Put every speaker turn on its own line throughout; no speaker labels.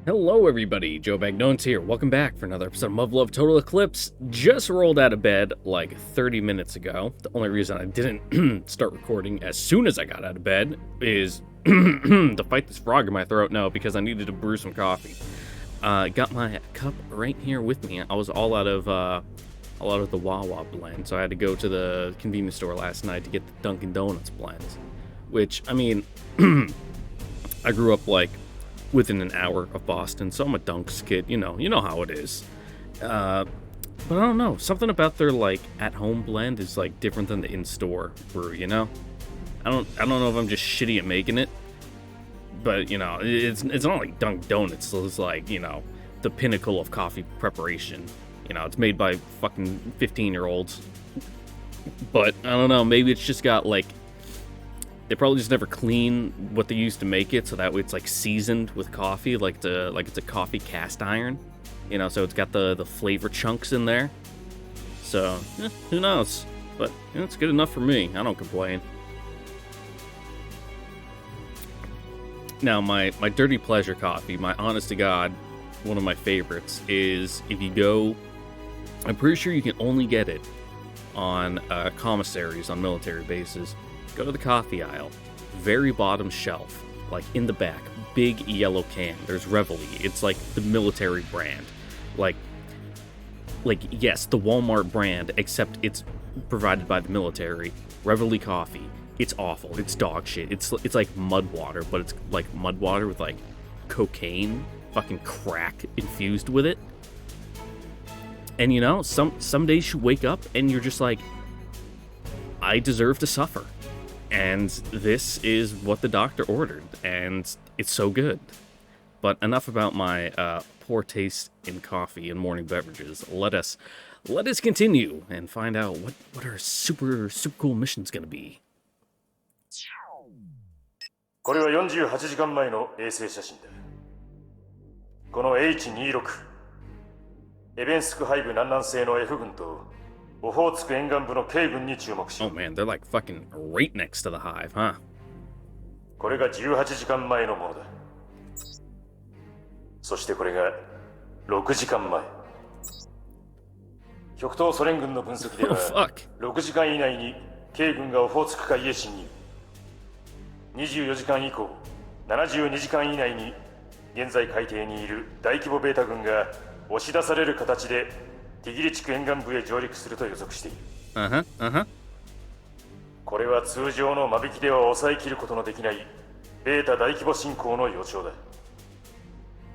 Hello everybody, Joe Bagnones here. Welcome back for another episode of MUV LUV Total Eclipse. Just rolled out of bed like 30 minutes ago. The only reason I didn't start recording as soon as I got out of bed is to fight this frog in my throat. No, because I needed to brew some coffee. Got my cup right here with me. I was all out of the Wawa blend, so I had to go to the convenience store last night to get the Dunkin' Donuts blend. Which, I mean, I grew up like within an hour of Boston, so I'm a Dunks kid, you know how it is. But I don't know, something about their like at-home blend is like different than the in-store brew, you know? I don't know if I'm just shitty at making it, but you know, it's not like Dunkin' Donuts, so it's like, you know, the pinnacle of coffee preparation. You know, it's made by fucking 15-year-olds. But I don't know, maybe it's just got like, they probably just never clean what they used to make it, so that way it's like seasoned with coffee, like it's a coffee cast iron, you know. So it's got the flavor chunks in there. So who knows? But you know, it's good enough for me. I don't complain. Now my dirty pleasure coffee, my honest to God, one of my favorites is if you go. I'm pretty sure you can only get it on commissaries on military bases. Go to the coffee aisle, very bottom shelf, like in the back, big yellow can. There's Reveille. It's like the military brand. Like yes, the Walmart brand, except it's provided by the military. Reveille coffee. It's awful. It's dog shit. It's like mud water, but it's like mud water with like cocaine, fucking crack infused with it. And you know, some days you wake up and you're just like, I deserve to suffer. And this is what the doctor ordered, and it's so good. But enough about my poor taste in coffee and morning beverages. Let us continue and find out what our super cool mission's gonna be.
これは48時間前の衛星写真だ。この H26 エベンスク配部南南西の F 軍とオホーツク沿岸部の K 軍に注目しよう。
Oh man, they're like fucking right next to the hive, huh?
これが18時間前のものだ。そしてこれが6時間前。極東ソ連軍の分析では6時間以内に K 軍がオホーツク海へ侵入。24時間以降72時間以内に現在海底にいる大規模ベータ軍が押し出される形でティギリ地区沿岸部へ上陸すると予測している。これは通常の間引きでは抑えきることのできないベータ大規模侵攻の予兆だ。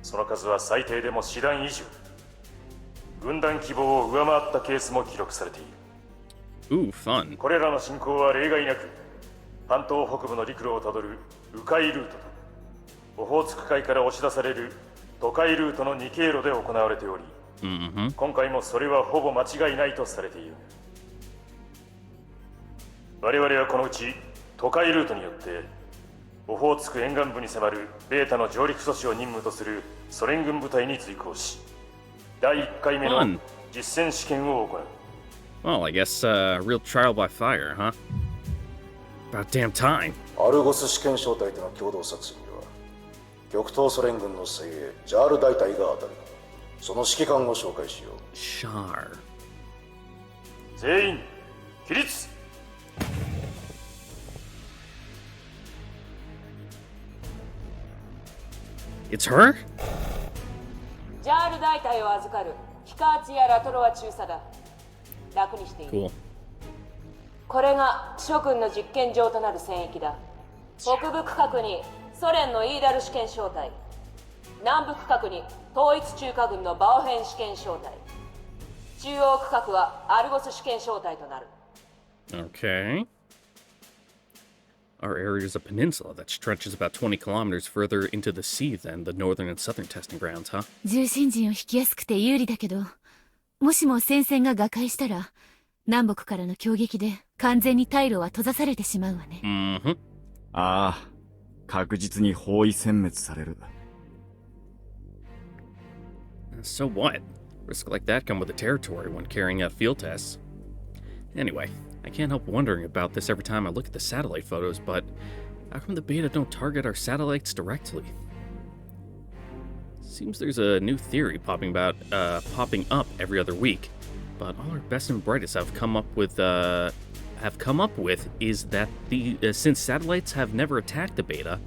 その数は最低でも師団以上。軍団規模を上回ったケースも記録されている。
fun.
これらの侵攻は例外なく半島北部の陸路をたどる迂回ルートとオホーツク海から押し出される渡海ルートの2経路で行われており、今回もそれはほぼ間違いないとされている。我々はこのうち渡海ルートによってオホーツク沿岸部に迫るベータの上陸阻止を任務とするソ連軍部隊に随行し、第1回目の実戦試験を行う。
Well, I guess real trial by fire, huh? About damn time.
アルゴス試験小隊との共同作戦には極東ソ連軍の精鋭ジャール大隊が当たる。その指揮官を紹介しよう。
シャー。
全員起立。
It's her?
ジャール大隊を預かるヒカーチやラトロワ中佐だ。楽にしている。
Cool.
これが諸君の実験場となる戦域だ。北部区画にソ連のイーダル試験小隊、南部区画に統一中華軍のバオヘン試験小隊、中央区画はアルゴス試験小隊となる。
Okay. Our area is a peninsula that stretches about 20 kilometers further into the sea than the northern and southern testing grounds, huh?
重心陣を引きやすくて有利だけど、もしも戦線が瓦解したら南北からの攻撃で完全に退路は閉ざされてしまうわね。
ああ、確実に包囲殲滅される。
So what? Risks like that come with the territory when carrying out field tests. Anyway, I can't help wondering about this every time I look at the satellite photos, but how come the beta don't target our satellites directly? Seems there's a new theory popping up every other week, but all our best and brightest have come up with is that since satellites have never attacked the beta,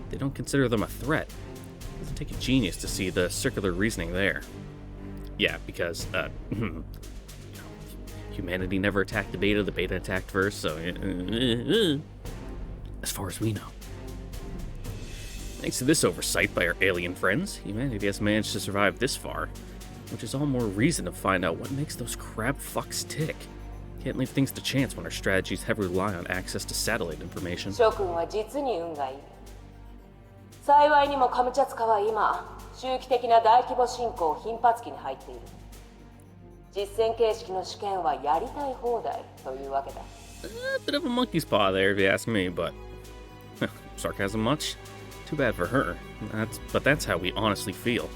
they don't consider them a threat. It doesn't take a genius to see the circular reasoning there. Yeah, because humanity never attacked the beta attacked first, so as far as we know. Thanks to this oversight by our alien friends, humanity has managed to survive this far, which is all more reason to find out what makes those crab fucks tick. Can't leave things to chance when our strategies heavily rely on access to satellite information.
諸君は実に運がいい。幸いにもカムチャツカは今、周期的な大規模侵攻頻発期に入っている。実戦形式の試験はやりたい放題というわけだ。
A bit of a monkey's paw there, if you ask me, but sarcasm much? Too bad for her. That's how we honestly feel.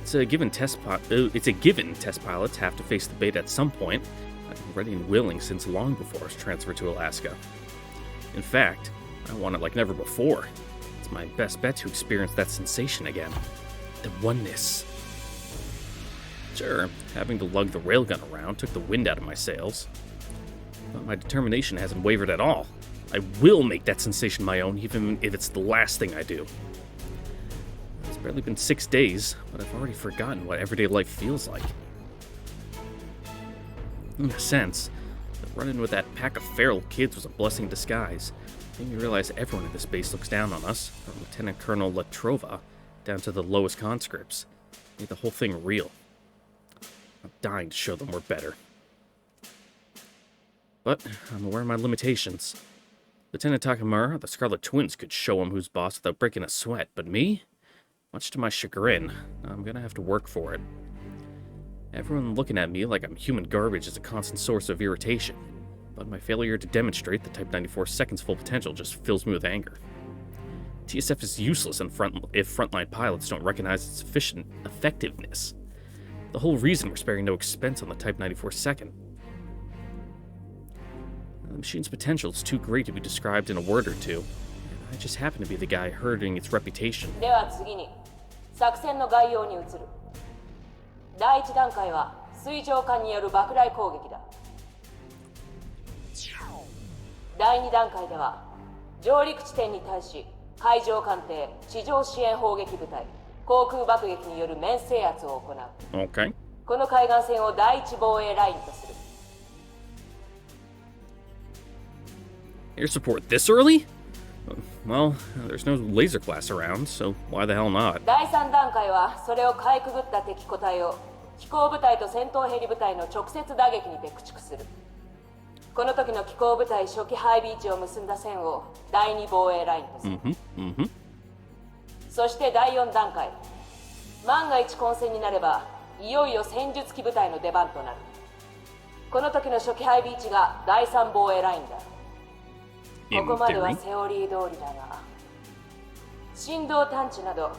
It's a given test pilots have to face the beta at some point. I've been ready and willing since long before I was transferred to Alaska. In fact, I want it like never before. It's my best bet to experience that sensation again. The oneness. Sure, having to lug the railgun around took the wind out of my sails. But my determination hasn't wavered at all. I will make that sensation my own, even if it's the last thing I do. It's barely been 6 days, but I've already forgotten what everyday life feels like. In a sense, the run-in with that pack of feral kids was a blessing in disguise. It made me realize everyone at this base looks down on us, from Lieutenant Colonel Latrova down to the lowest conscripts. It made the whole thing real. I'm dying to show them we're better. But I'm aware of my limitations. Lieutenant Takamura, the Scarlet Twins, could show him who's boss without breaking a sweat, but me? Much to my chagrin, I'm gonna have to work for it. Everyone looking at me like I'm human garbage is a constant source of irritation, but my failure to demonstrate the Type 94 second's full potential just fills me with anger. TSF is useless if frontline pilots don't recognize its sufficient effectiveness. The whole reason we're sparing no expense on the Type 94 second. The machine's potential is too great to be described in a word or two. I just happen to be the guy hurting its reputation.
では次に、作戦の概要に移る。第一段階は水上艦による爆雷攻撃だ。第二段階では上陸地点に対し海上艦艇、地上支援砲撃部隊、航空爆撃による面制圧を行う。
Okay.
この海岸線を第一防衛ラインとする。
Air support this early? Well, there's no laser class around, so why the hell not?
第3段階はそれをかいくぐった敵個体を機甲部隊と戦闘ヘリ部隊の直接打撃にて駆逐する。この時の機甲部隊初期配備位置を結んだ線を第2防衛ラインとする。そして第4段階、万が一混戦になればいよいよ戦術機部隊の出番となる。この時の初期配備位置が第3防衛ラインだ。ここまではセオリー通りだが、振動探知など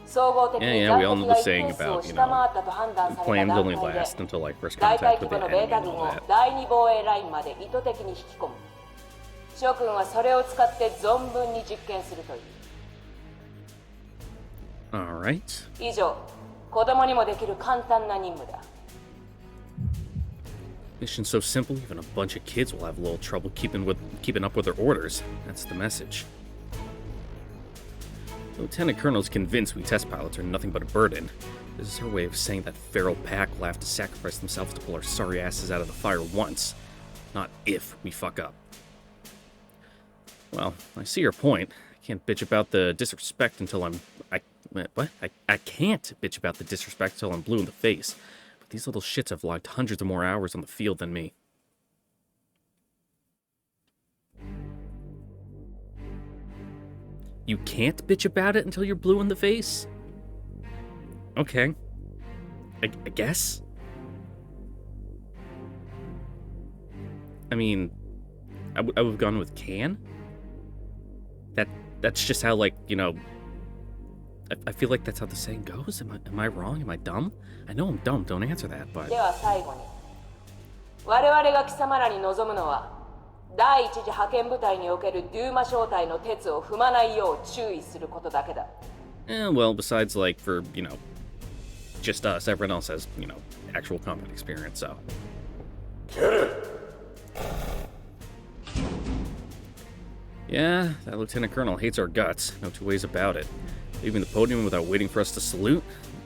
総合的に残敵が一定数を下回ったと判断された段階で大隊規模のベータ軍を第2防衛ラインまで意図的に引き込む。諸君はそれを使って存分に実験するという。
Alright.
以上、子供にもできる簡単な任務だ。
Mission so simple, even a bunch of kids will have a little trouble keeping up with their orders. That's the message. The Lieutenant Colonel's convinced we test pilots are nothing but a burden. This is her way of saying that feral pack will have to sacrifice themselves to pull our sorry asses out of the fire once, not if we fuck up. Well, I see your point. I can't bitch about the disrespect until I can't bitch about the disrespect until I'm blue in the face. These little shits have logged hundreds of more hours on the field than me. You can't bitch about it until you're blue in the face? Okay. I guess? I mean, I would have gone with can? That's just how, like, you know... I feel like that's how the saying goes. Am I wrong? Am I dumb? I know I'm dumb. Don't answer that, but...
では最後に、我々が貴様らに望むのは、第一次派遣部隊におけるデューマ小隊の鉄を踏まないよう注意することだけだ。
Well, besides, like, for, you know, just us, everyone else has, you know, actual combat experience, so.
Get it!
Yeah, that Lieutenant Colonel hates our guts. No two ways about it. Leaving the podium without waiting for us to salute?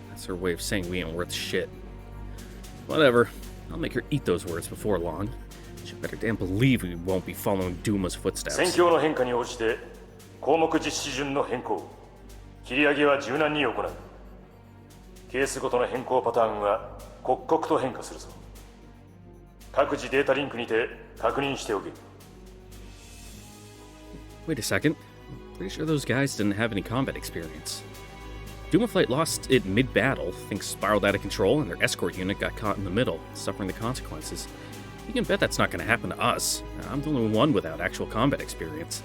That's her way of saying we ain't worth shit. Whatever. I'll make her eat those words before long. She better damn believe we won't be following Duma's footsteps.
戦況の変化に応じて項目実施順の変更切り上げは柔軟に行うケースごとの変更パターンは刻々と変化するぞ各自データリンクにて確認しておけ
Wait a second. Pretty sure those guys didn't have any combat experience. Duma Flight lost it mid-battle, things spiraled out of control, and their escort unit got caught in the middle, suffering the consequences. You can bet that's not going to happen to us. I'm the only one without actual combat experience.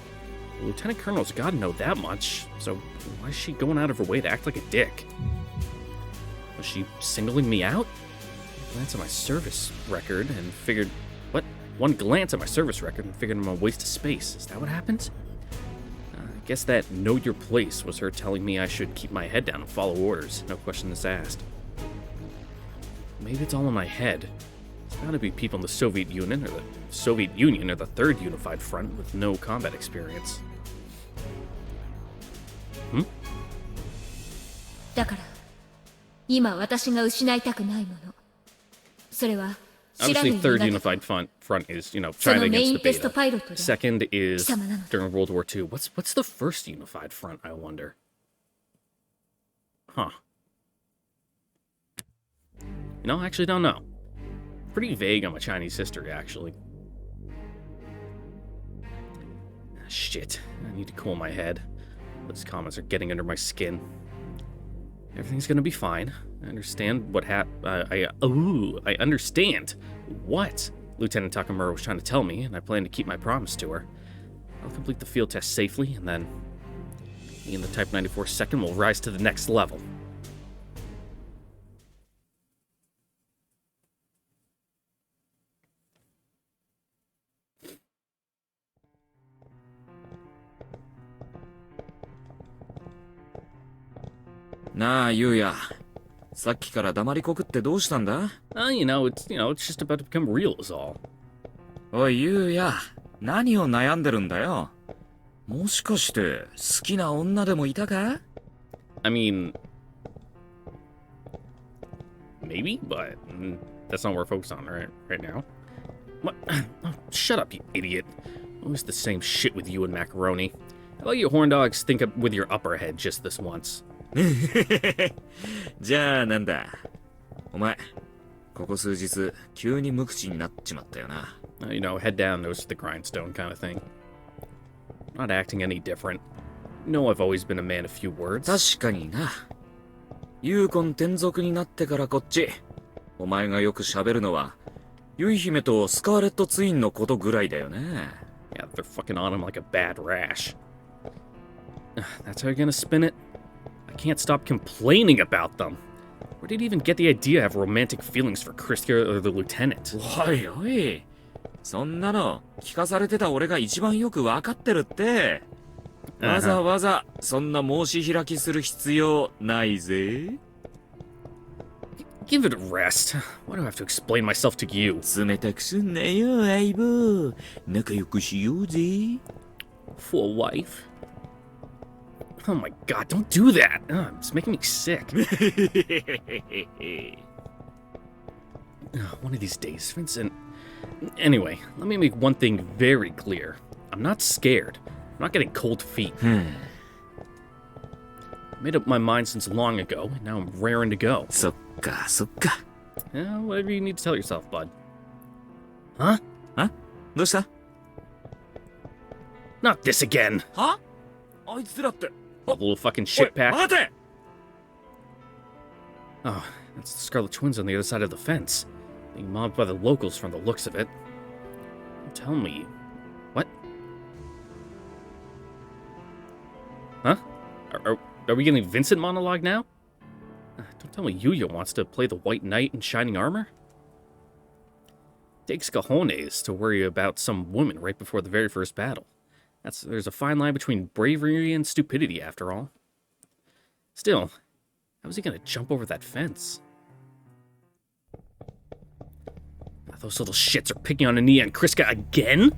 The Lieutenant Colonel's got to know that much, so why is she going out of her way to act like a dick? Was she singling me out? I glanced at my service record and figured... What? One glance at my service record and figured I'm a waste of space. Is that what happened? I guess that know your place was her telling me I should keep my head down and follow orders, no questions asked. Maybe it's all in my head. There's gotta be people in the Soviet Union or the Soviet Union or the Third Unified Front with no combat experience.
だから今私が失いたくないものそれは
Obviously, Third Unified Front is, you know, China against the beta. Second is during World War II. What's the first Unified Front, I wonder? Huh. You know, I actually don't know. Pretty vague on my Chinese history, actually. Shit, I need to cool my head. Those comments are getting under my skin. Everything's gonna be fine. I understand what I understand what Lieutenant Takamura was trying to tell me, and I plan to keep my promise to her. I'll complete the field test safely, and then me and the Type 94 2nd will rise to the next level.
Na, Yuya. さっきから黙りこくってどうしたんだ?
You know, it's just about to become real is all.
おい、Yuya. 何を悩んでるんだよ? もしかして好きな女でもいたか?
I mean, maybe, but that's not what we're focused on right now. What? Oh, shut up, you idiot. Always the same shit with you and macaroni. How about you horn dogs think up with your upper head just this once?
じゃあなんだお前ここ数日急に無口になっちまったよな
You know, head down, nose to the grindstone kind of thing. Not acting any different. No, I've always been a man of few words.
確かになユーコン転属になってからこっちお前がよく喋るのはユイ姫とスカーレットツインのことぐらいだよね
Yeah, they're fucking on him like a bad rash. That's how you're gonna spin it? I can't stop complaining about them. Where did he even get the idea to have romantic feelings for Christia or the lieutenant?
おいおいそんなの聞かされてた俺が一番よくわかってるってわざわざそんな申し開きする必要ないぜ
Give it a rest. Why do I have to explain myself to you?
冷たくすんなよ相棒仲良くしようぜ
For a wife? Oh my god, don't do that! It's making me sick. One of these days, Vincent. Anyway, let me make one thing very clear. I'm not scared. I'm not getting cold feet. I made up my mind since long ago, and now I'm raring to go.
そっかそっか
Whatever you need to tell yourself, bud. Huh?
あどうした
Not this again!
はあいつらって
A little fucking shit pack.
待て
Oh, that's the Scarlet Twins on the other side of the fence. Being mobbed by the locals from the looks of it. Tell me... What? Huh? Are we getting Vincent monologue now? Don't tell me Yuya wants to play the White Knight in shining armor? Takes cojones to worry about some woman right before the very first battle. There's a fine line between bravery and stupidity, after all. Still, how was he gonna jump over that fence? Those little shits are picking on Ania and Kriska again?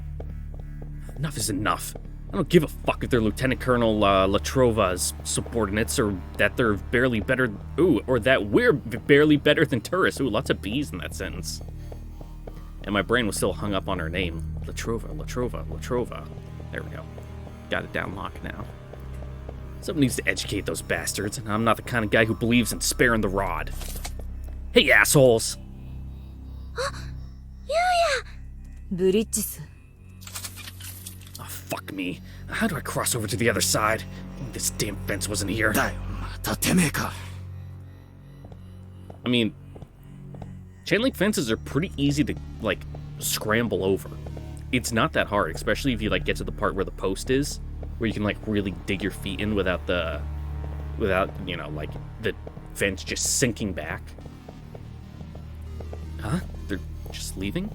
Enough is enough. I don't give a fuck if they're Lieutenant Colonel Latrova's subordinates, or that they're barely better... Ooh, or that we're barely better than tourists. Ooh, lots of B's in that sentence. And my brain was still hung up on her name. Latrova. There we go. Got it down lock now. Someone needs to educate those bastards, and I'm not the kind of guy who believes in sparing the rod. Hey, assholes!
ブリッジス。
Oh, fuck me. How do I cross over to the other side? This damn fence wasn't here. I mean, chain link fences are pretty easy to, like, scramble over. It's not that hard, especially if you, like, get to the part where the post is, where you can, like, really dig your feet in without, you know, like, the fence just sinking back. Huh? They're just leaving?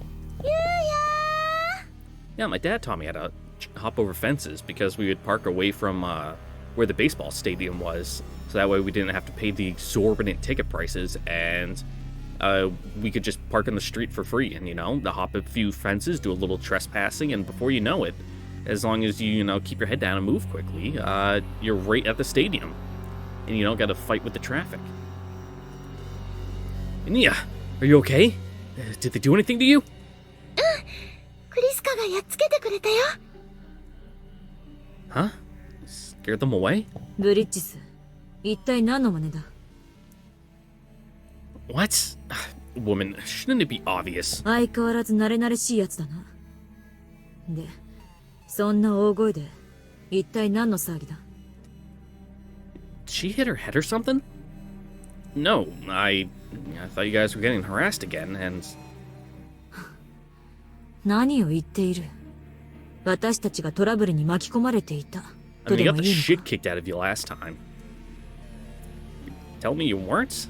Yeah, my dad taught me how to hop over fences because we would park away from where the baseball stadium was, so that way we didn't have to pay the exorbitant ticket prices, and we could just park in the street for free and, you know, hop a few fences, do a little trespassing, and before you know it, as long as you know, keep your head down and move quickly, you're right at the stadium, and you don't got to fight with the traffic. Nia, are you okay? Did they do anything to you?
クリスカがやっつけてくれたよ。
Huh? Scared them away?
ブリッジス、一体何の真似だ？
What? Woman, shouldn't it be obvious?
相変わらず慣れ慣れしいやつだな。で、そんな大声で一体何の騒ぎだ？
Did she hit her head or something? No, I thought you guys were getting harassed again, and...
何を言っている？私たちがトラブルに巻き込まれていた。
I mean, you got the shit kicked out of you last time. Tell me you weren't?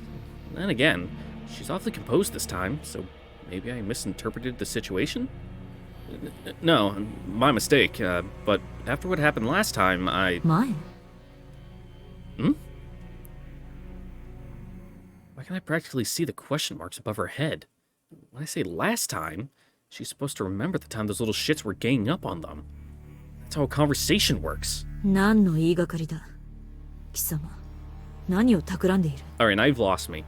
Then again, she's awfully composed this time, so maybe I misinterpreted the situation? No, my mistake, but after what happened last time, I...
前？
Hmm? Why can I practically see the question marks above her head? When I say last time, she's supposed to remember the time those little shits were ganging up on them. That's how a conversation works.
何の言いがかりだ？貴様、何を企んでいる？
Alright, now you've lost me.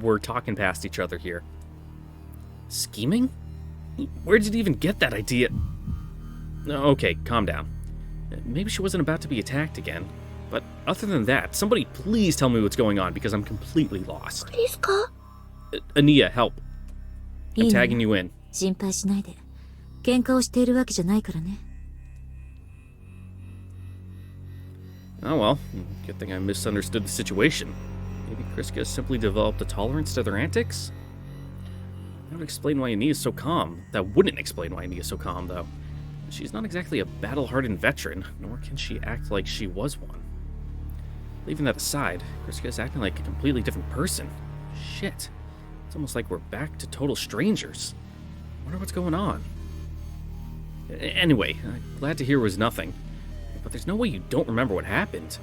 We're talking past each other here. Scheming? Where did you even get that idea? Okay, calm down. Maybe she wasn't about to be attacked again. But other than that, somebody please tell me what's going on because I'm completely lost.
クリスカ？
Ania, help. I'm
いいね。
tagging you in.
心配しないで。喧嘩をしているわけじゃないからね。
Oh well, good thing I misunderstood the situation. Maybe Kriska simply developed a tolerance to their antics? That would explain why Ania is so calm. That wouldn't explain why Ania is so calm, though. She's not exactly a battle-hardened veteran, nor can she act like she was one. Leaving that aside, Kriska is acting like a completely different person. Shit. It's almost like we're back to total strangers. Wonder what's going on. Anyway, glad to hear it was nothing. But there's no way you don't remember what happened.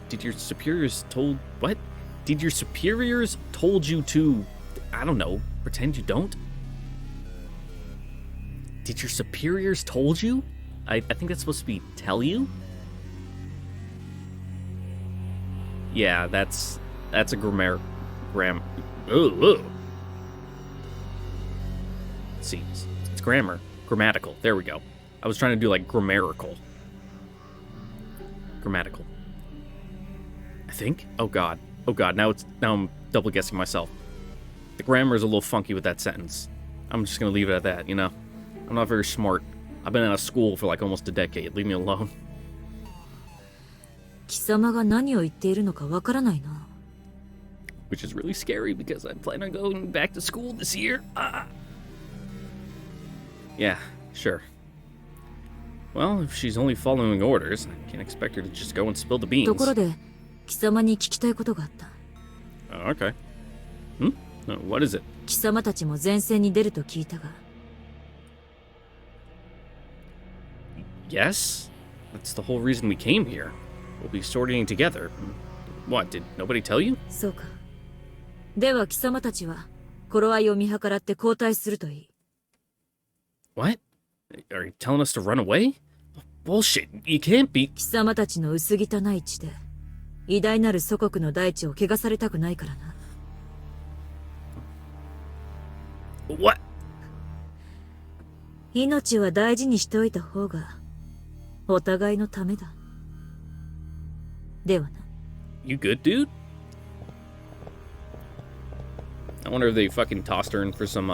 Did your superiors told... What? Did your superiors told you to... I don't know, pretend you don't? Did your superiors told you? I think that's supposed to be tell you? Yeah, that's a Let's see, it's grammatical. There we go. I was trying to do like grammatical. I think. Oh god. Now I'm double guessing myself. The grammar is a little funky with that sentence. I'm just gonna leave it at that. You know, I'm not very smart. I've been out of school for like almost a decade. Leave me alone.
貴様が何を言っているのかわからないな。
Which is really scary because I plan on going back to school this year. Yeah, sure. Well, if she's only following orders, I can't expect her to just go and spill the beans.
ところで、貴様に聞きたいことがあった。
Okay. What is it?
貴様たちも前線に出ると聞いたが。
Yes? That's the whole reason we came here. We'll be sorting together. What, did nobody tell you?
そうか。では貴様たちは頃合いを見計らって交代するといい。
What? Are you telling us to run away? Bullshit, you can't be...
貴様たちの薄汚い血で偉大なる祖国の大地を汚されたくないからな。
What?
命は大事にしておいた方がお互いのためだ。ではな。
You good, dude? I wonder if they fucking tossed her in for some,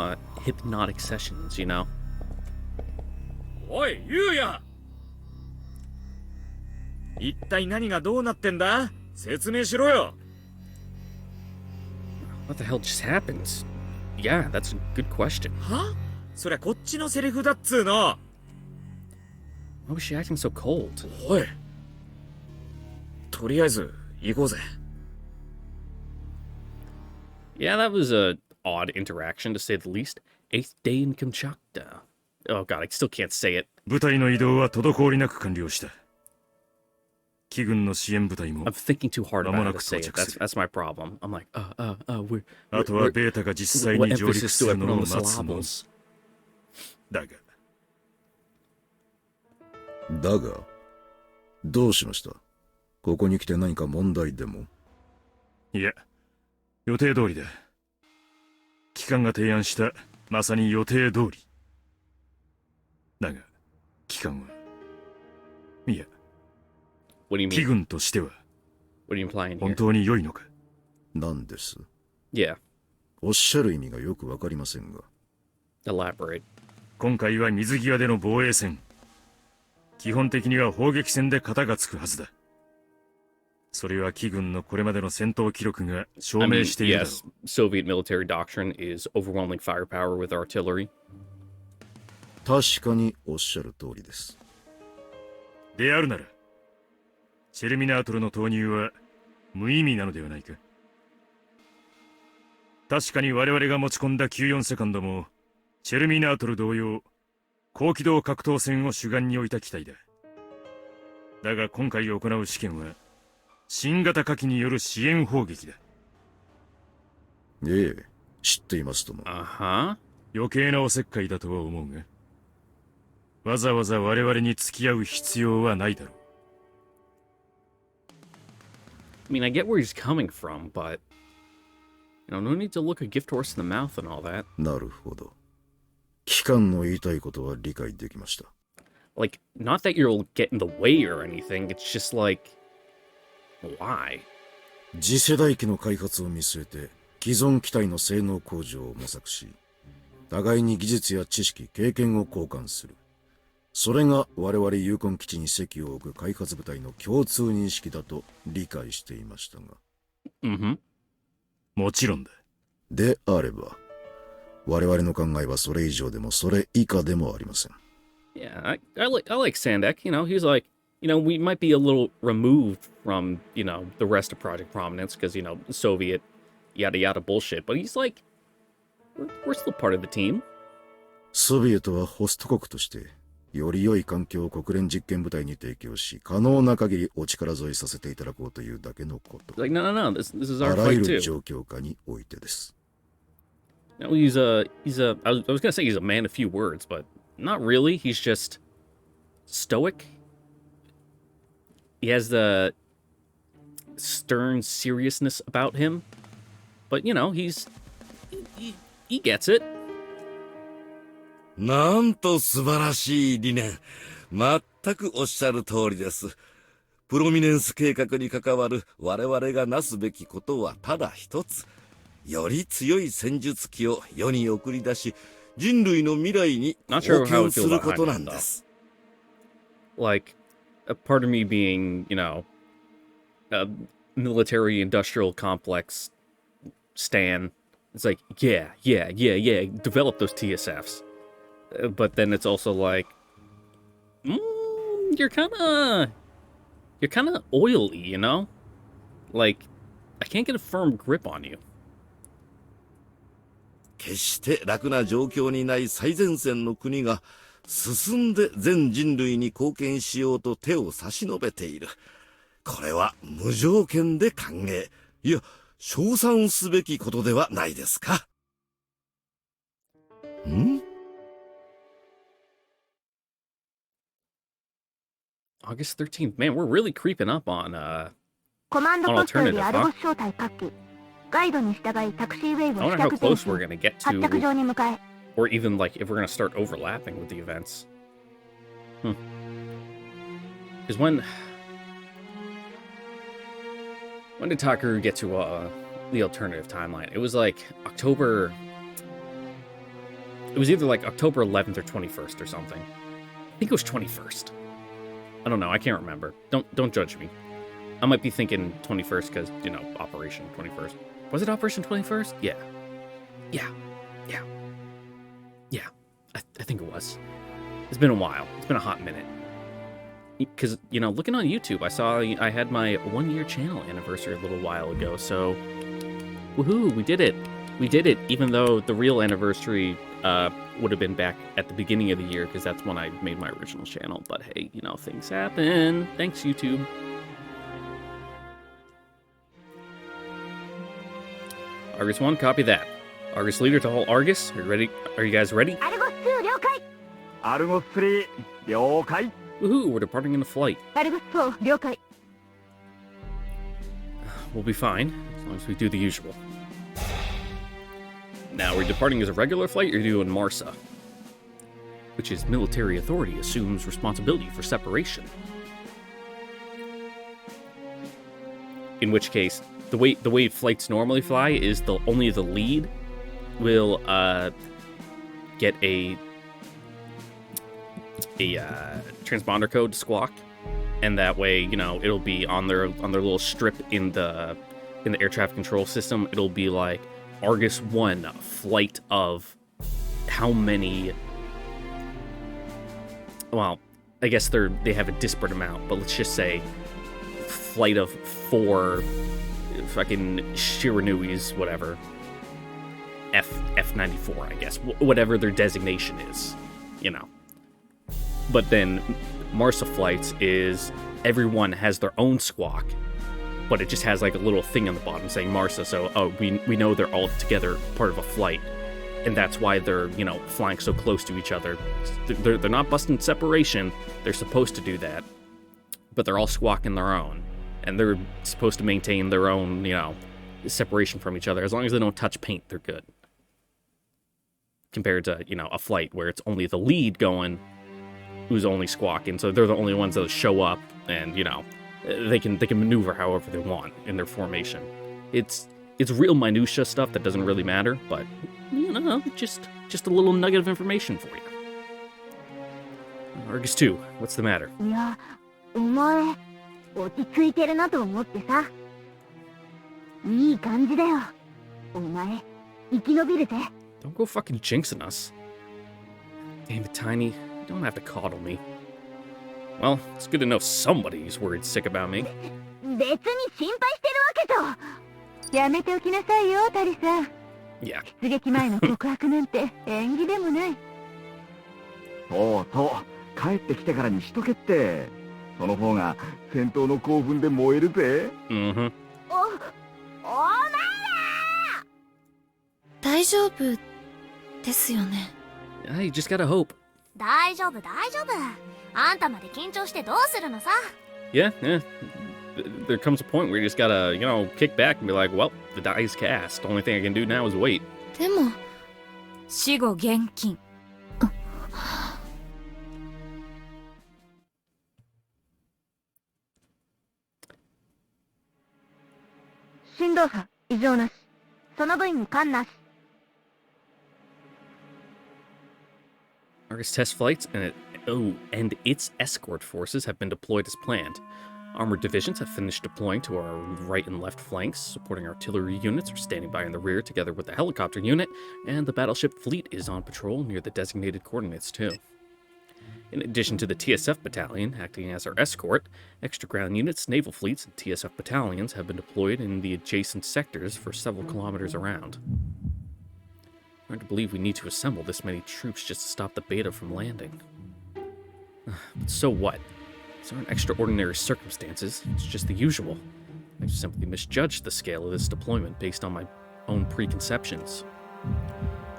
hypnotic sessions, you know?
おい、ゆうや！一体何がどうなってんだ？説明しろよ。
What the hell just happened? Yeah, that's a good question.
は？そりゃこっちのセリフだっつーの。
Why was she acting so cold?
おい。とりあえず、行こうぜ。
Yeah, that was a odd interaction, to say the least. 8th day in Kamchatka. Oh god, I still can't say it.
部隊の移動は滞りなく完了した。機軍の支援部隊も
I'm thinking too hard about how to say it. That's my problem. I'm like, we're...
あとはベータが実際に上陸するのを待つの。だが。
だが、どうしました？ここに来て何か問題でも？
いや、予定通りだ。機関が提案したまさに予定通り。だが、機関は、いや、
What do you
機
mean?
軍としては
What are you implying
本
here?
当に良いのか？
なんです？
Yeah,
おっしゃる意味がよくわかりませんが。
elaborate.
今回は水際での防衛戦。基本的には砲撃戦で型がつくはずだ。それは機軍のこれまでの戦闘記録が証
I
明
mean,
しているだろ
yes, Soviet military doctrine is overwhelming firepower with artillery.
確かにおっしゃる通りです。
う。であるなら、シェルミナートルの投入は無意味なのではないか。確かに我々が持ち込んだ94セカンドも、シェルミナートル同様、高機動格闘戦を主眼に置いた機体だ。だが今回行う試験は、新型火器による支援砲撃だ。
ええ、知っていますとも。
Uh-huh.
余計なおせっかいだとは思うが、わざわざ我々に付き合う必要はないだろう。
I mean, I get where he's coming from, but... no need to look a gift horse in the mouth and all that.
なるほど。機関の言いたいことは理解できました。
Like, not that you'll get in the way or anything, it's just like... Why?
次世代機の開発を見据えて、既存機体の性能向上を模索し、互いに技術や知識、経験を交換する。それが我々ユーコン基地に席を置く開発部隊の共通認識だと理解していましたが。
Mm-hmm.
もちろんだ。
であれば、我々の考えはそれ以上でもそれ以下でもありません。
Yeah, I like Sandek, he's like, we might be a little removed from, the rest of Project Prominence, because, Soviet yada yada bullshit, but he's like, we're still part of the team.
ソビエトはホスト国として、より良い環境を国連実験部隊に提供し、可能な限りお力添えさせていただこうというだけのこと。
Like, no, this is
あ
our
らゆ
fight
る
too.
状況下においてです。
No, I was gonna say he's a man of few words, but not really. He's just stoic. He has the stern seriousness about him, but he gets it.
なんと素晴らしい理念。全くおっしゃる通りです。プロミネンス計画に関わる我々がなすべきことはただ一つ。より強い戦術機を世に送り出し、人類の未来に貢献することなんです。
Like, a part of me being, a military industrial complex stan. It's like, yeah, develop those TSFs. But then it's also like, you're kind of oily, Like, I can't get a firm grip on you.
決して楽な状況にない最前線の国が進んで全人類に貢献しようと手を差し伸べている。これは無条件で歓迎。いや、称賛すべきことではないですか。ん
August 13th. Man, we're really creeping up on
コマンドポストより
alternative,
アル
huh?
ゴス招待各機。ガイドに従いタクシーウェイ
I
を
wonder
比
how
較前
close
進
we're gonna get
発着
to,
場に向かえ。
or even like if we're gonna start overlapping with the events. Because when did Takaru get to the alternative timeline? It was like October. It was either like October 11th or 21st or something. I think it was 21st. I don't know. I can't remember. Don't judge me. I might be thinking 21st because, you know, Operation 21st. Was it Operation 21st? Yeah. I think it was. It's been a while. It's been a hot minute. Because, you know, looking on YouTube, I saw I had my 1-year channel anniversary a little while ago, so woohoo, we did it. We did it, even though the real anniversary would have been back at the beginning of the year, because that's when I made my original channel. But hey, you know, things happen. Thanks, YouTube. Argus 1, copy that. Argus leader to hold Argus. Are you ready? Are you guys ready?
アルゴス2了解。
アルゴス3了解。
Woohoo, we're departing in a flight.
アルゴス4了解。
We'll be fine, as long as we do the usual. Now, we're departing as a regular flight, or doing MARSA, which is military authority assumes responsibility for separation. In which case, the way flights normally fly is only the lead will get a transponder code to squawk, and that way, you know, it'll be on their little strip in the air traffic control system. It'll be like Argus 1 flight of how many. Well, I guess they have a disparate amount, but let's just say flight of 4 fucking Shiranuis, whatever. F94, I guess. Whatever their designation is, you know. But then MARSA flights is everyone has their own squawk, but it just has like a little thing on the bottom saying MARSA, so we know they're all together part of a flight. And that's why they're, you know, flying so close to each other. They're not busting separation. They're supposed to do that. But they're all squawking their own. And they're supposed to maintain their own, you know, separation from each other. As long as they don't touch paint, they're good. Compared to, you know, a flight where it's only the lead going who's only squawking. So they're the only ones that show up and, you know, they can maneuver however they want in their formation. It's real minutia stuff that doesn't really matter, but, you know, just a little nugget of information for you. Argus 2, what's the matter?
いや、お前、落ち着いてるなと思ってさ。いい感じだよ。お前、生き延びるぜ。
Don't go fucking jinxing us. Damn it, Tiny. You don't have to coddle me. Well, it's good to know somebody's worried sick about me.
別に心配してるわけと。やめておきなさいよ、タリさん。
Yeah.
出撃前の告白なんて縁起でもない。
そうそう、帰ってきてからにしとけって。その方が戦闘の興奮で燃えるぜ。
Mm-hmm.
お前ら
大丈夫ですよね。
Yeah, you just gotta hope.
大丈夫、大丈夫。あんたまで緊張してどうするのさ。
Yeah. There comes a point where you just gotta, you know, kick back and be like, well, the die is cast. The only thing I can do now is wait.
でも、
死後現金。
振動差異常なし。その分に感なし。
Argus test flights and its escort forces have been deployed as planned. Armored divisions have finished deploying to our right and left flanks. Supporting artillery units are standing by in the rear together with the helicopter unit, and the battleship fleet is on patrol near the designated coordinates too. In addition to the TSF battalion acting as our escort, extra ground units, naval fleets, and TSF battalions have been deployed in the adjacent sectors for several kilometers around. Hard to believe we need to assemble this many troops just to stop the beta from landing. But so what? These aren't extraordinary circumstances, it's just the usual. I've simply misjudged the scale of this deployment based on my own preconceptions.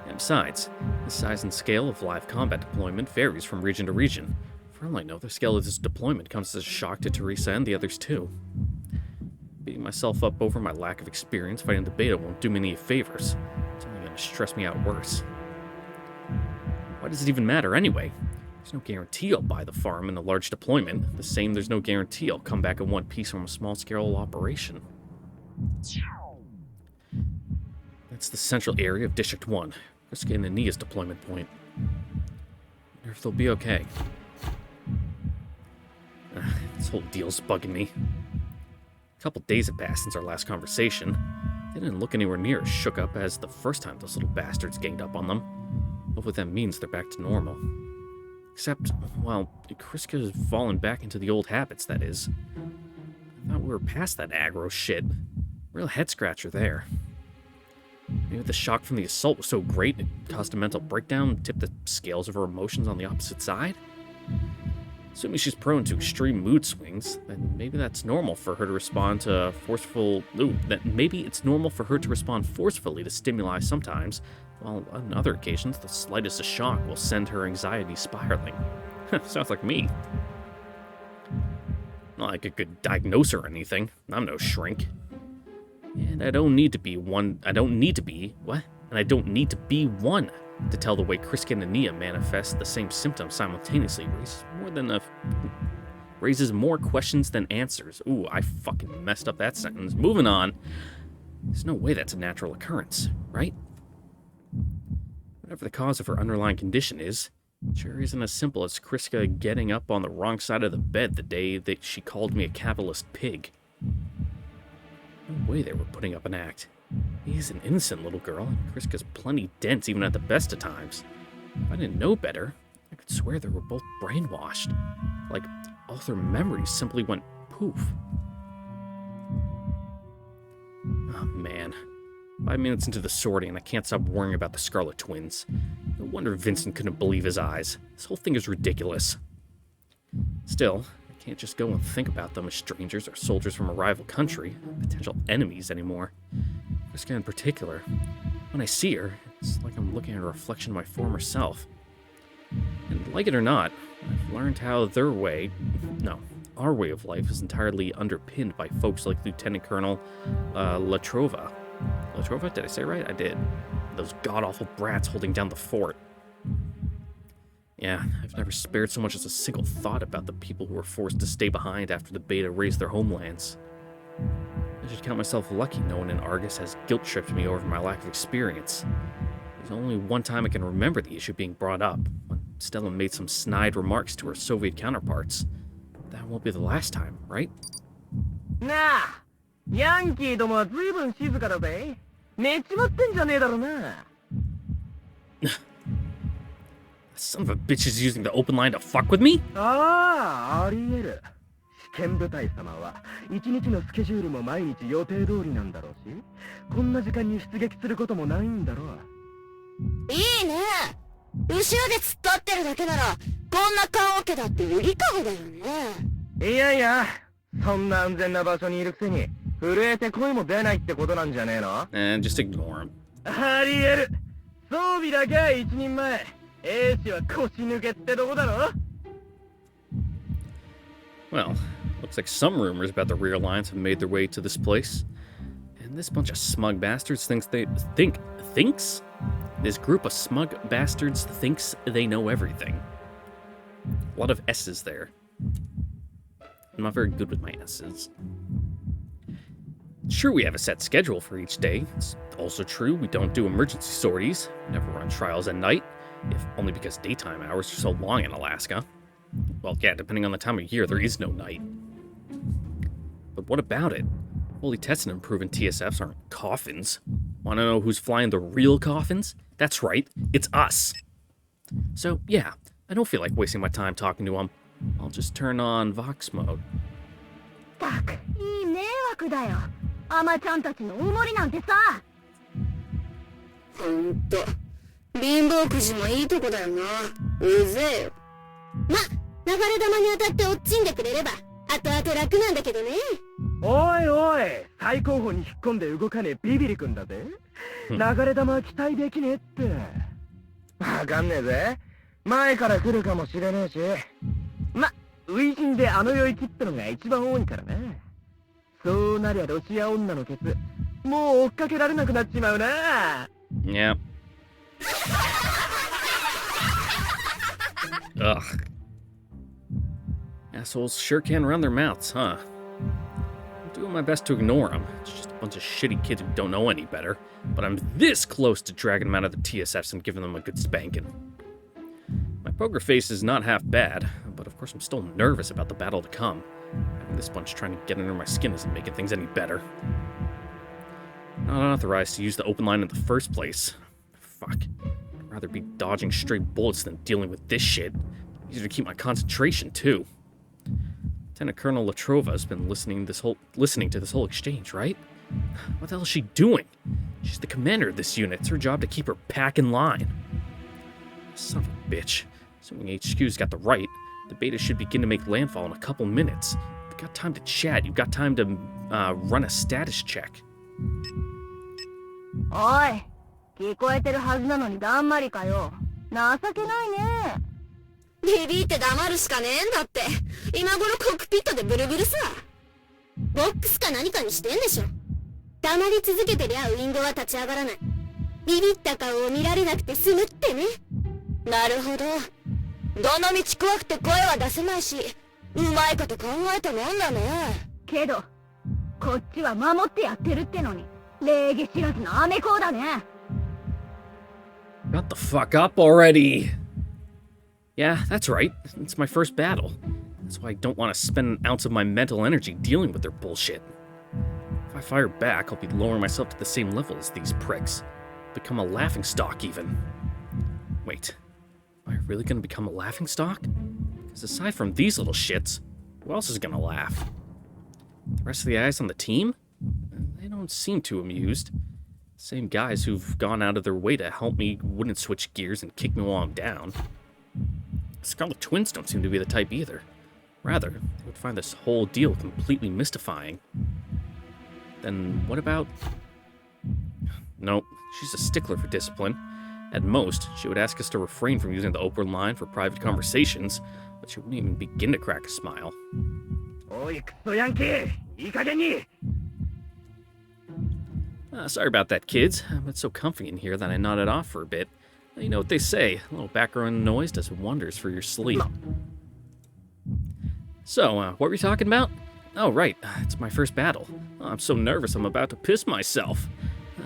And besides, the size and scale of live combat deployment varies from region to region. For all I know, the scale of this deployment comes as a shock to Teresa and the others too. Beating myself up over my lack of experience fighting the beta won't do me any favors. It's only going to stress me out worse. Why does it even matter anyway? There's no guarantee I'll buy the farm in a large deployment. The same, there's no guarantee I'll come back in one piece from a small-scale operation. That's the central area of District 1. Kriska and Ania's deployment point. Wonder if they'll be okay. This whole deal's bugging me. A couple days have passed since our last conversation. They didn't look anywhere near as shook up as the first time those little bastards ganged up on them. Hopefully that means they're back to normal. Except, well, Kriska's fallen back into the old habits, that is. I thought we were past that aggro shit. Real head-scratcher there. Maybe the shock from the assault was so great it caused a mental breakdown and tipped the scales of her emotions on the opposite side? Assuming she's prone to extreme mood swings, then maybe that's normal for her to respond to maybe it's normal for her to respond forcefully to stimuli sometimes, while on other occasions the slightest shock will send her anxiety spiraling. Sounds like me. Not like I could diagnose her or anything. I'm no shrink. And I don't need to be one to tell the way Kriska and Ania manifest the same symptoms simultaneously raises more questions than answers. Ooh, I fucking messed up that sentence. Moving on. There's no way that's a natural occurrence, right? Whatever the cause of her underlying condition is, it sure isn't as simple as Kriska getting up on the wrong side of the bed the day that she called me a capitalist pig. No way they were putting up an act. He's an innocent little girl, and Kriska's plenty dense even at the best of times. If I didn't know better, I could swear they were both brainwashed. Like, all their memories simply went poof. Oh man. 5 minutes into the sortie and I can't stop worrying about the Scarlet Twins. No wonder Vincent couldn't believe his eyes. This whole thing is ridiculous. Still, I can't just go and think about them as strangers or soldiers from a rival country, potential enemies anymore. Kriska in particular. When I see her, it's like I'm looking at a reflection of my former self. And like it or not, I've learned how our way of life is entirely underpinned by folks like Lieutenant Colonel Latrova. Latrova? Did I say it right? I did. Those god-awful brats holding down the fort. Yeah, I've never spared so much as a single thought about the people who were forced to stay behind after the Beta razed their homelands. I should count myself lucky no one in Argus has guilt-tripped me over my lack of experience. There's only one time I can remember the issue being brought up, when Stella made some snide remarks to her Soviet counterparts. That won't be the last time, right?
Nah! Yankee どもは随分静かだぜ。寝ちまってんじゃねえだろな。
Son of a bitch is using the open line to fuck with me?
あり得る。試験部隊様は一日のスケジュールも毎日予定通りなんだろうし、こんな時間に出撃することもないんだろう。
いいね。後ろで突っ立ってるだけなら、こんな棺桶だって売りかごだよね。
いやいや、そんな安全な場所にいるくせに、震えて声も出ないってことなんじゃねえの？
just ignore him.
あり得る。装備だけは一人前。兵士は腰抜けってとこだろ？
Well, looks like some rumors about the rear lines have made their way to this place. And this bunch of smug bastards thinks This group of smug bastards thinks they know everything. A lot of S's there. I'm not very good with my S's. Sure, we have a set schedule for each day. It's also true we don't do emergency sorties, never run trials at night, if only because daytime hours are so long in Alaska. Well, yeah, depending on the time of year, there is no night. But what about it? Fully tested and proven TSFs aren't coffins. Wanna know who's flying the real coffins? That's right, it's us. So, yeah, I don't feel like wasting my time talking to them. I'll just turn on Vox mode.
たく、いい迷惑だよ。アマちゃんたちのおもりなんてさ。ほんと、貧乏くじもいいとこだよな。うぜえよ。流れ弾に当たって落ちんでくれれば後々楽なんだけどね。
おいおい、最高峰に引っ込んで動かねえビビリ君だぜ。流れ弾は期待できねえって。わかんねえぜ。前から来るかもしれねえし。ま、初陣であの世行きってのが一番多いからな。そうなりゃロシア女のケツ、もう追っかけられなくなっちまうな。
Yeah. Ugh. Assholes sure can run their mouths, huh? I'm doing my best to ignore them. It's just a bunch of shitty kids who don't know any better. But I'm this close to dragging them out of the TSFs and giving them a good spanking. My poker face is not half bad, but of course I'm still nervous about the battle to come. Having this bunch trying to get under my skin isn't making things any better. Not authorized to use the open line in the first place. Fuck. I'd rather be dodging stray bullets than dealing with this shit. Easier to keep my concentration, too. Lieutenant Colonel Latrova has been listening to this whole exchange, right? What the hell is she doing? She's the commander of this unit. It's her job to keep her pack in line. Son of a bitch. Assuming HQ's got the right, the beta should begin to make landfall in a couple minutes. You've got time to chat. You've got time to run a status check.
おい、聞こえてるはずなのにだんまりかよ。情けないね。ビビって黙るしかねえんだって。今頃コックピットでブルブルさ。ボックスか何かにしてんでしょ。黙り続けてりゃウィンドは立ち上がらない。ビビった顔を見られなくて済むってね。なるほど。どのみち怖くて声は出せないし、うまいこと考えたもんだね。けど、こっちは守ってやってるってのに、礼儀知らずのアメコだね。
Shut the fuck up already! Yeah, that's right. It's my first battle. That's why I don't want to spend an ounce of my mental energy dealing with their bullshit. If I fire back, I'll be lowering myself to the same level as these pricks. Become a laughingstock, even. Wait, am I really gonna become a laughingstock? Because aside from these little shits, who else is gonna laugh? The rest of the guys on the team? They don't seem too amused. Same guys who've gone out of their way to help me wouldn't switch gears and kick me while I'm down. Scarlet Twins don't seem to be the type either. Rather, they would find this whole deal completely mystifying. Then what about... Nope, she's a stickler for discipline. At most, she would ask us to refrain from using the open line for private conversations, but she wouldn't even begin to crack a smile. Sorry about that, kids. It's so comfy in here that I nodded off for a bit. You know what they say, a little background noise does wonders for your sleep. So, what were we talking about? Oh, right, it's my first battle. Oh, I'm so nervous I'm about to piss myself.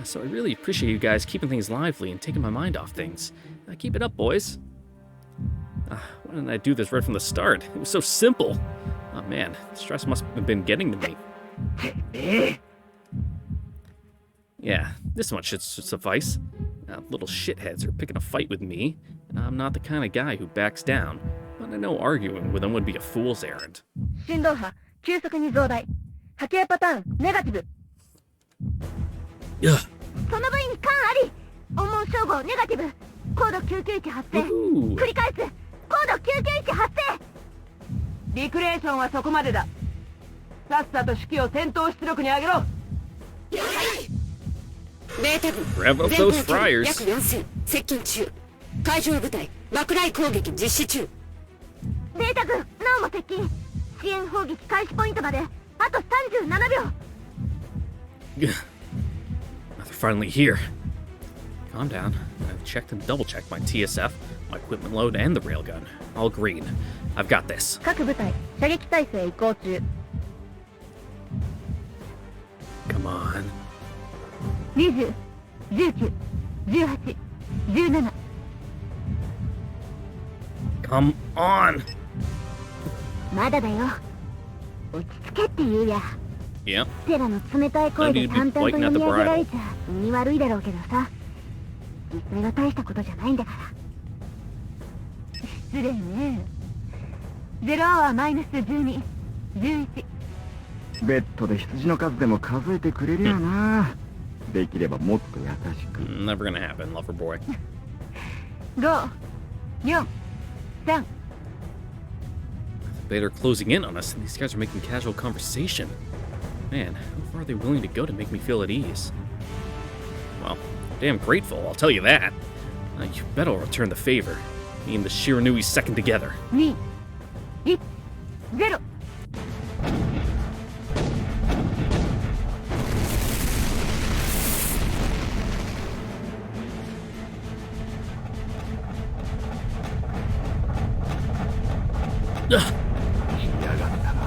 So I really appreciate you guys keeping things lively and taking my mind off things. Keep it up, boys. Why didn't I do this right from the start? It was so simple. Oh man, stress must have been getting to me. Yeah, this much should suffice. Little shitheads are picking a fight with me, and I'm not the kind of guy who backs down, but I know arguing with them would be a fool's errand. Yeah. Rev up those fryers.
接近中。海上部隊爆雷攻撃実施中。ベータ軍、なおも接近。支援砲撃開始ポイントまであと37秒。
They're finally here. Calm down. I've checked and double-checked my TSF, my equipment load, and the railgun. All green. I've got this.
各部隊射撃態勢移行中。
Come on.
20、19、18、17。Come
on!
まだだよ。落ち着けって言うや。
Yep.
テラの冷たい声で淡々と読み上げられちゃ意味悪いだろうけどさ。実際は大したことじゃないんだから。失礼ね。0アワーマイナス12、11。
ベッドで羊の数でも数えてくれりゃな。できればもっと優しく。
Never gonna happen, lover boy.
5、4、3、
Beta are closing in on us, and these guys are making casual conversation. Man, how far are they willing to go to make me feel at ease? Well, I'm damn grateful, I'll tell you that. You bet I'll return the favor. Me and the Shiranui second together.
2、1、0。
来やがったな。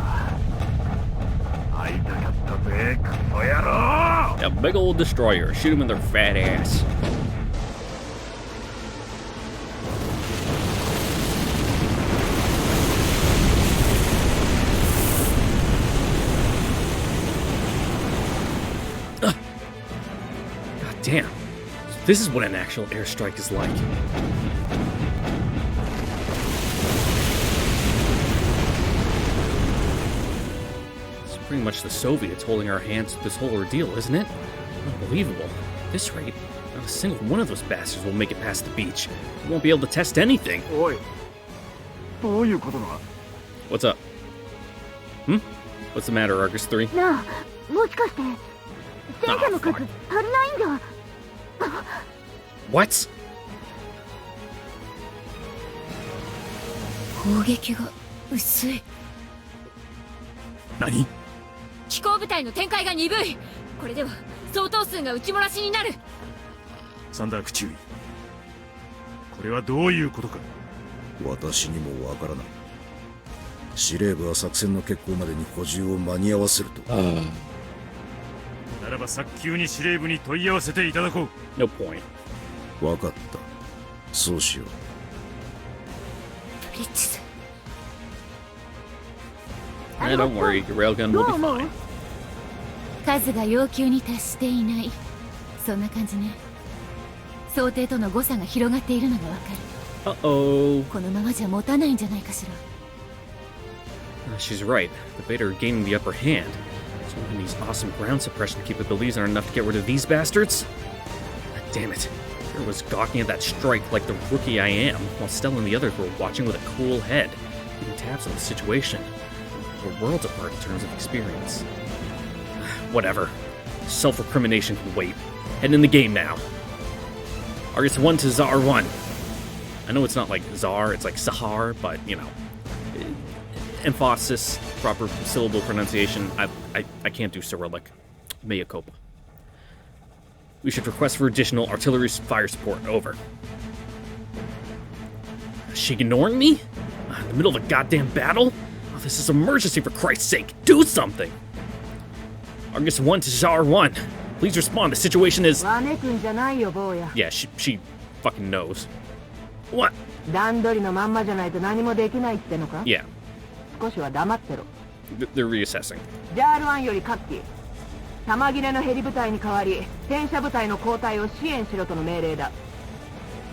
会いたかったぜ、クソ野郎。
A big old destroyer. Shoot him in their fat ass. God damn. This is what an actual airstrike is like. It's pretty much the Soviets holding our hands through this whole ordeal, isn't it? Unbelievable. At this rate, not a single one of those bastards will make it past the beach. We won't be able to test anything.
おい、どういうことだ？
What's up? What's the matter, Argus 3?
なあ、もしかして戦車の数足りないんじゃ。
What?
攻撃が薄い。
何？
機甲部隊の展開が鈍い。これでは相当数が撃ち漏らしになる。
サンダーク注意。これはどういうことか。
私にもわからない。司令部は作戦の決行までに補充を間に合わせると。
ならば早急に司令部に問い合わせていただこう。
No point.
わかった。そうしよう。
ブリッジス。
Don't worry, your railgun will be fine.
数が要求に達していない。そんな感じね。想定との誤差が広がっているのがわかる。
Uh-oh.
このままじゃ持たないんじゃないかしら。
She's right. The Beta are gaining the upper hand. So even these awesome ground suppression capabilities aren't enough to get rid of these bastards? God damn it. Here was gawking at that strike like the rookie I am, while Stella and the others were watching with a cool head, keeping tabs on the situation. We're worlds apart in terms of experience. Whatever. Self-recrimination can wait. Heading in the game now. Argus 1 to Tsar 1. I know it's not like Tsar, it's like Sahar, but, you know. Emphasis, proper syllable pronunciation. I can't do Cyrillic. Mea culpa. We should request for additional artillery fire support. Over. Is she ignoring me? In the middle of a goddamn battle? Oh, this is emergency, for Christ's sake. Do something! Argus 1 to Tsar 1. Please respond. The situation is...
わめくんじゃないよ、坊や。
Yeah, she fucking knows. What?
段取りのまんまじゃないと何もできないってのか？
Yeah.
少しは黙ってろ。
They're reassessing.
ジャール1より各機、弾切れのヘリ部隊に代わり戦車部隊の交代を支援しろとの命令だ。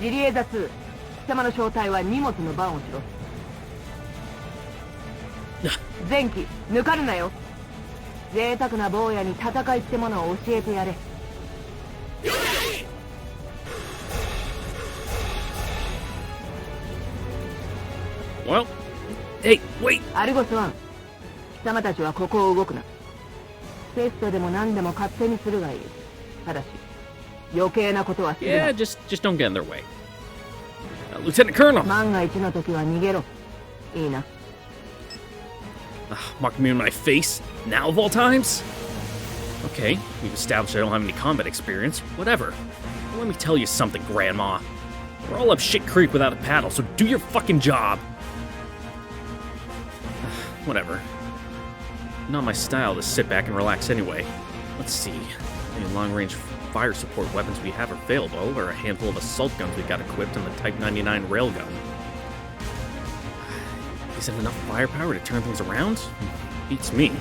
ジリエザ2、貴様の正体は荷物の番をしろ。前期抜かるなよ。贅沢な坊やに戦いってものを教えてやれ。
Well, hey, wait!
アルゴス1、貴様たちはここを動くな。テストでも何でも勝手にするがいい。ただし、余計なことはするな。
Yeah, just don't get in their way. Lieutenant Colonel!
万が一の時は逃げろ。いいな。
Mark me in my face? Now of all times? Okay, we've established I don't have any combat experience. Whatever. Well, let me tell you something, Grandma. We're all up shit creek without a paddle, so do your fucking job. Whatever. Not my style to sit back and relax anyway. Let's see. The long-range fire support weapons we have available are a handful of assault guns we got equipped on the Type 99 railgun. Is it enough firepower to turn things around? Beats me,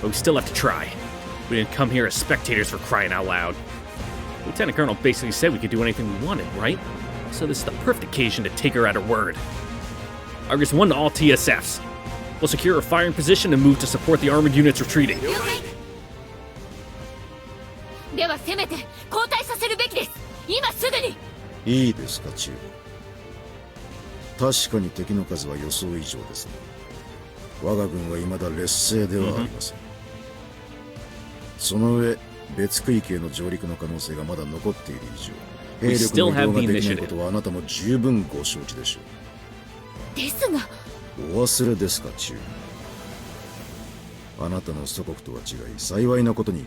but we still have to try. We didn't come here as spectators for crying out loud. Lieutenant Colonel basically said we could do anything we wanted, right? So this is the perfect occasion to take her at her word. Argus 1 to all TSFs. We'll secure a firing position and move to support the armored units retreating.
ではせめて交代させるべきです。今すぐに。
いいですか、チーム。確かに敵の数は予想以上ですね。我が軍は未だ劣勢ではありません。その上、別区域への上陸の可能性がまだ残っている以上、兵力の移動ができないことはあなたも十分ご承知でしょ
う。ですが、
お忘れですか、チュー。あなたの祖国とは違い、幸いなことに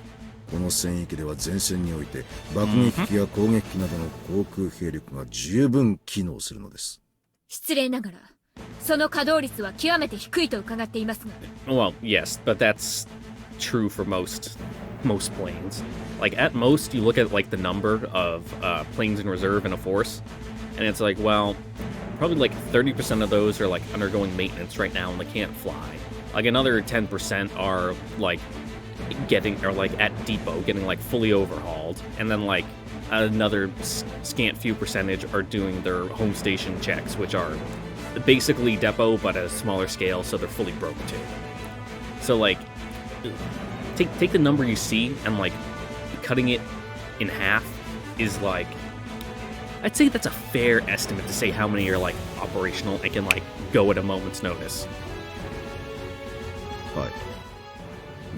この戦域では前線において爆撃機や攻撃機などの航空兵力が十分機能するのです。
失礼ながら、その稼働率は極めて低いと伺っていますが。
Well, yes, but that's true for most planes. Like at most, you look at like the number of planes in reserve in a force, and it's like, well, probably like 30% of those are like undergoing maintenance right now and they can't fly. Like another 10% are like at depot getting like fully overhauled, and then like another scant few percentage are doing their home station checks, which are basically depot but at a smaller scale, so they're fully broken too. So like take the number you see and like cutting it in half is like, I'd say that's a fair estimate to say how many are like operational and can like go at a moment's notice.
はい。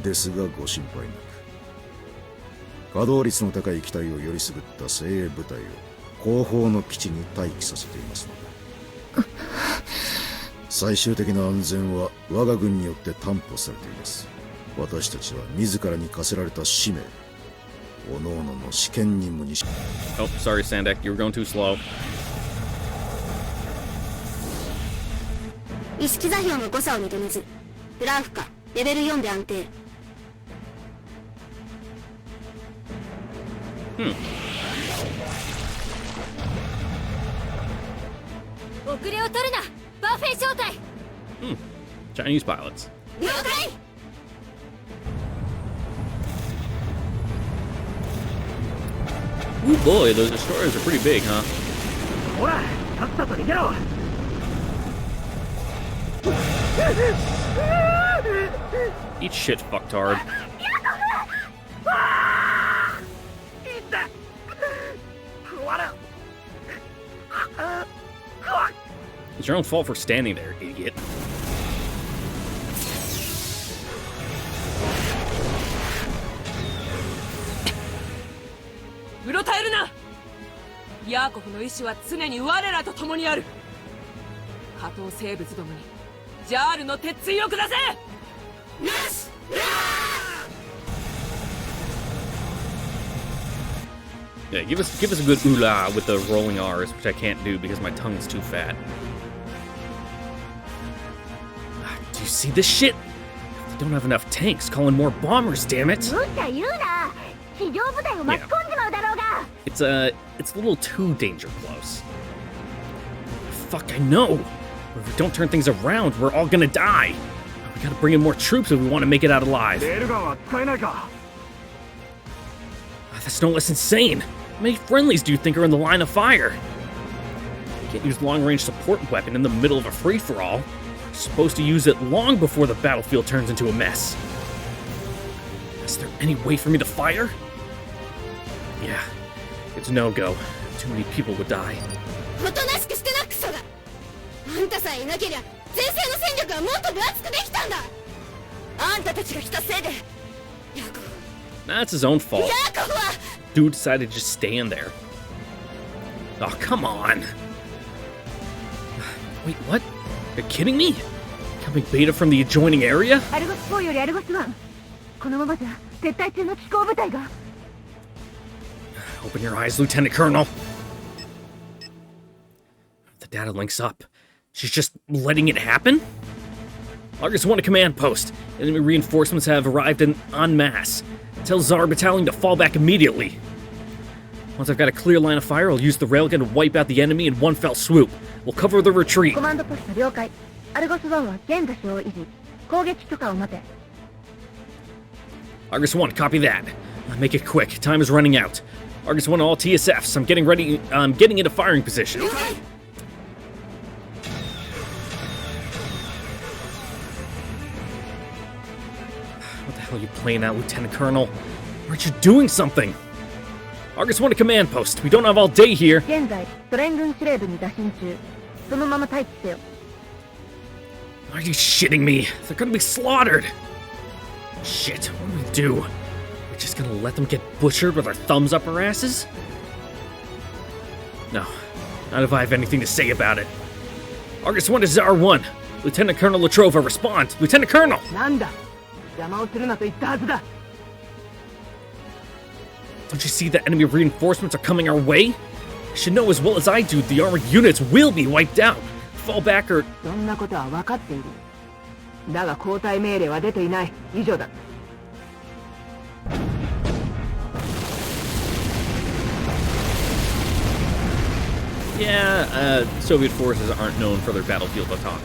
ですがご心配なく、稼働率の高い機体をよりすぐった精鋭部隊を後方の基地に待機させていますので、最終的な安全は我が軍によって担保されています。私たちは自らに課せられた使命、各々の試験任務にし。
Oh, sorry, Sandek, you were going too slow.
意識座標の誤差を認めず、フラーフかレベル4で安定。
遅れを取るな、バーフェイ小隊。
Chinese pilots.
了解。
Ooh boy, those destroyers are pretty big, huh?
ほら、さっさと逃げろ。
Eat shit, fucktard. It's your own fault for standing there, idiot.
うろたえるな。ヤーコフの意志は常に我らと共にある。下等生物どもにジャールの鉄槌を下せ。
なし。
Yeah, give us a good ooh-la with the rolling R's, which I can't do because my tongue's too fat. Do you see this shit? They don't have enough tanks. Call in more bombers, damn it! Yeah. It's a little too danger close. Fuck, I know. If we don't turn things around, we're all gonna die. We gotta bring in more troops if we want to make it out alive. That's no less insane. How many friendlies do you think are in the line of fire? You can't use long-range support weapon in the middle of a free-for-all. You're supposed to use it long before the battlefield turns into a mess. Is there any way for me to fire? Yeah, it's no-go. Too many people would die.
おとなしくしてなクソが。あんたさえいなけりゃ前線の戦力はもっと分厚くできたんだ。あんたたちが来たせいで。ヤコフ。
That's his own fault. Dude decided to just stand there. Oh, come on. Wait, what? You're kidding me? Coming beta from the adjoining area? Open your eyes, Lieutenant Colonel. The data links up. She's just letting it happen? Argus 1 to command post. Enemy reinforcements have arrived en masse. Tell Tsar Battalion to fall back immediately. Once I've got a clear line of fire, I'll use the railgun to wipe out the enemy in one fell swoop. We'll cover the retreat. Argus 1, copy that. Make it quick. Time is running out. Argus 1 all TSFs. I'm getting ready. I'm getting into firing position.
Okay.
What the hell are you playing at, Lieutenant Colonel? Aren't you doing something? Argus 1 to command post. We don't have all day here. Are you shitting me? They're gonna be slaughtered! Shit, what do? We're just gonna let them get butchered with our thumbs up our asses? No, not if I have anything to say about it. Argus 1 is R1. Lieutenant Colonel Latrova, respond! Lieutenant Colonel!
なんだ邪魔をするなと言ったはずだ
Don't you see that enemy reinforcements are coming our way? You should know as well as I do the armored units will be wiped out. Fall back or...
そんなことは分かっているだが交代命令は出ていない以上だ
Yeah, Soviet forces aren't known for their battlefield autonomy.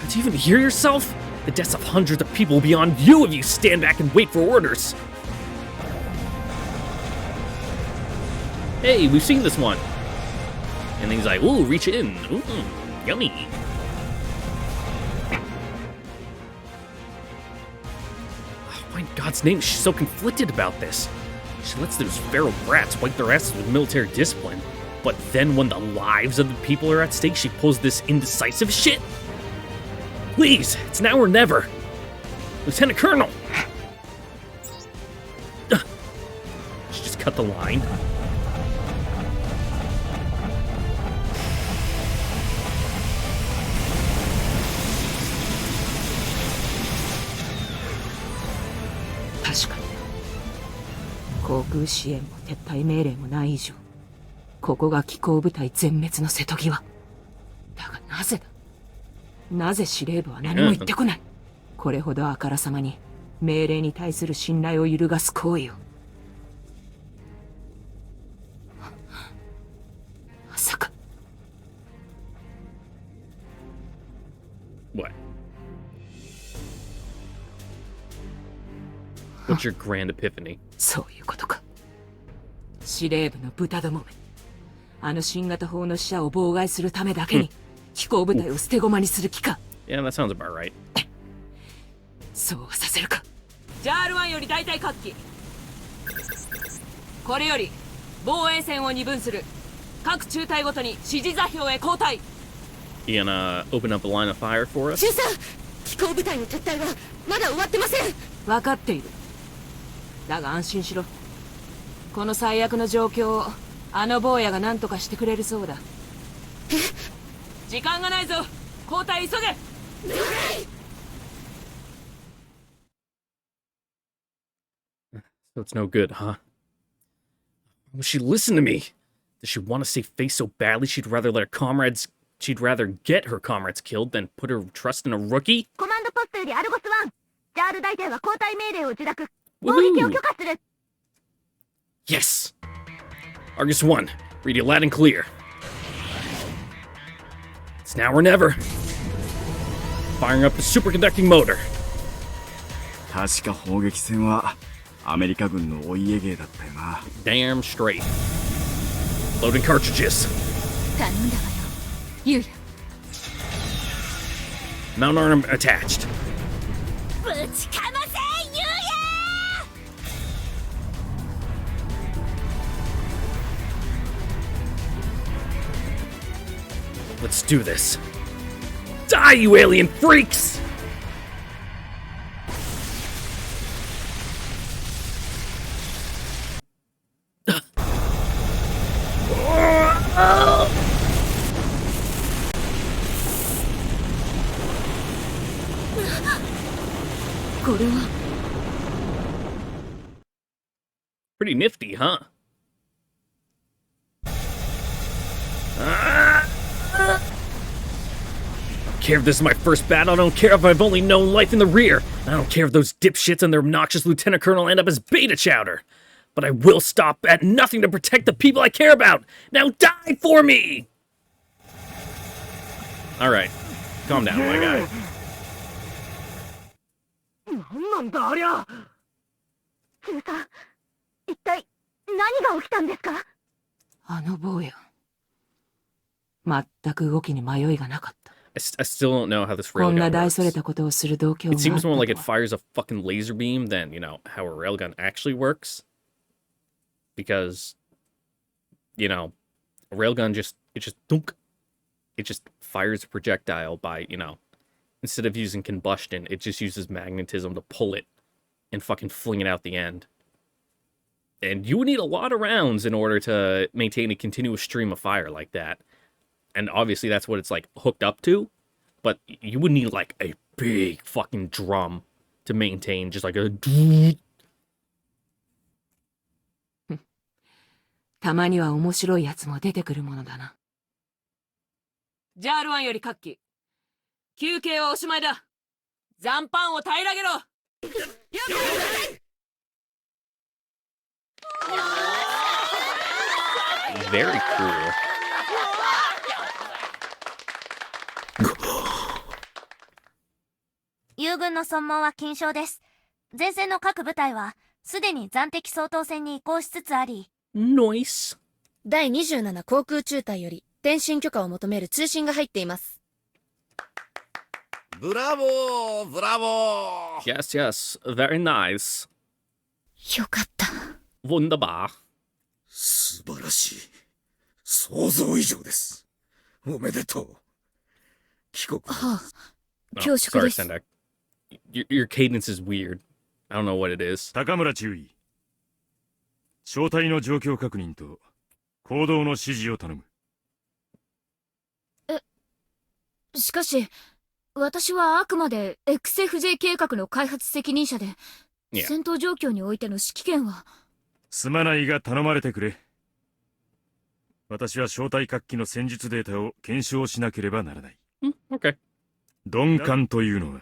Do you even hear yourself? The deaths of hundreds of people will be on you if you stand back and wait for orders. Hey, we've seen this one. And then he's like, ooh, reach in. Ooh, yummy. Why in God's name is she so conflicted about this? She lets those feral brats wipe their asses with military discipline. But then when the lives of the people are at stake, she pulls this indecisive shit? Please, it's now or never. Lieutenant Colonel! She just cut the line.
確かに。航空支援も撤退命令もない以上、ここが機甲部隊全滅の瀬戸際。だがなぜだ？なぜ司令部は何も言ってこない？これほどあからさまに命令に対する信頼を揺るがす行為を。まさか。
What? What's your grand epiphany?
そういうことか。司令部の豚どもめ。あの新型砲の死者を妨害するためだけに、機甲部隊を捨て駒にする気か。
Yeah, that sounds about right.
そうはさせるか。ジャール1より大隊各機。これより防衛線を二分する。各中隊ごとに指示座標へ交代。
You gonna open up a line of fire for us?
中佐機甲部隊の撤退はまだ終わってません。
分かっている。だが安心しろ。この最悪の状況をあの坊やが何とかしてくれるそうだ。時間がないぞ。交代急げ。
So it's no good, huh? Will she listen to me? Does she want to save face so badly she'd rather get her comrades killed than put her trust in a rookie?
コマンドポストよりアルゴス1。ジャール大隊は交代命令を受諾。攻撃を許可する。
Yes! Argus 1, read it loud and clear. It's now or never. Firing up the superconducting motor.
確か砲撃戦はアメリカ軍のお家芸だったよな。
Damn straight. Loading cartridges.
頼んだわよ、ユウヤ。
Mount arm attached.
ぶちかませ、ユウヤ
！Let's do this. Die, you alien freaks! Pretty nifty, huh? I don't care if this is my first battle. I don't care if I've only known life in the rear. I don't care if those dipshits and their obnoxious lieutenant colonel end up as beta chowder. But I will stop at nothing to protect the people I care about. Now die for me! Alright. Calm down, my guy.
何なんだありゃ。
中佐、一体何が起きたんですか？
あの坊や。全く動きに迷いがなかった。
I still don't know how this
こんな
railgun
大
works.
それたことをする度胸が
It
あっ
seems
た
more
と
like it
は。
fires a fucking laser beam than, you know, how a railgun actually works. Because, you know, a railgun just dunk. it just fires a projectile by, instead of using combustion, it just uses magnetism to pull it and fucking fling it out the end. And you would need a lot of rounds in order to maintain a continuous stream of fire like that. And obviously that's what it's like hooked up to, but you would need like a big fucking drum to maintain just like a
たまには面白いやつも出てくるものだな。ジャールワンより各機。休憩はおしまいだ。残飯を平らげろ。
Very cool.
友軍の損耗は均勝です。前線の各部隊はすでに暫定掃討戦に移行しつつあり、
Nice.
第27航空中隊より転進許可を求める通信が入っています。
ブラボーブラボー
Yes, yes. Very nice.
よかった。
Wunderbar.
素晴らしい。想像以上です。おめでとう。帰国。
はあ、
Oh,
恐縮
sorry,
です。
Sendak. Your cadence is weird. I don't know what it is.
高村中尉、小隊の状況確認と行動の指示を頼む。
しかし、私はあくまで XFJ 計画の開発責任者で、
Yeah.
戦闘状況においての指揮権は。
すまないが頼まれてくれ。私は小隊各機の戦術データを検証しなければならない。
Okay.
鈍感というのは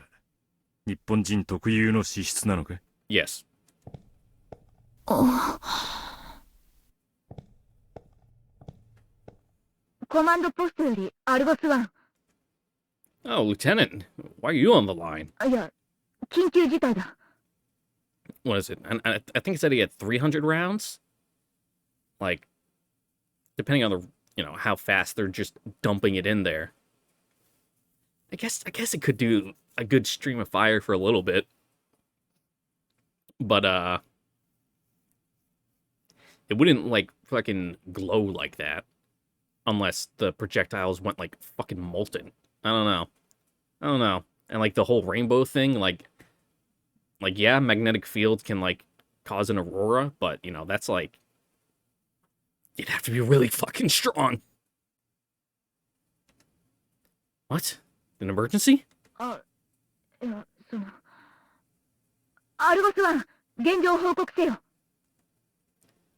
日本人特有の資質なのか？
Yes.
コマンドポストよりアルゴス1。
Oh, Lieutenant, why are you on the line?
いや、緊急事態だ。
What is it? I think it said he had 300 rounds. Like, depending on the, how fast they're just dumping it in there. I guess it could do a good stream of fire for a little bit. But, it wouldn't, like, fucking glow like that. Unless the projectiles went, like, fucking molten. I don't know. And, like, the whole rainbow thing, like, yeah, magnetic field can, like, cause an aurora, but, that's, like, you'd have to be really fucking strong. What? An emergency?
いや、アルゴス1、現状報告せよ。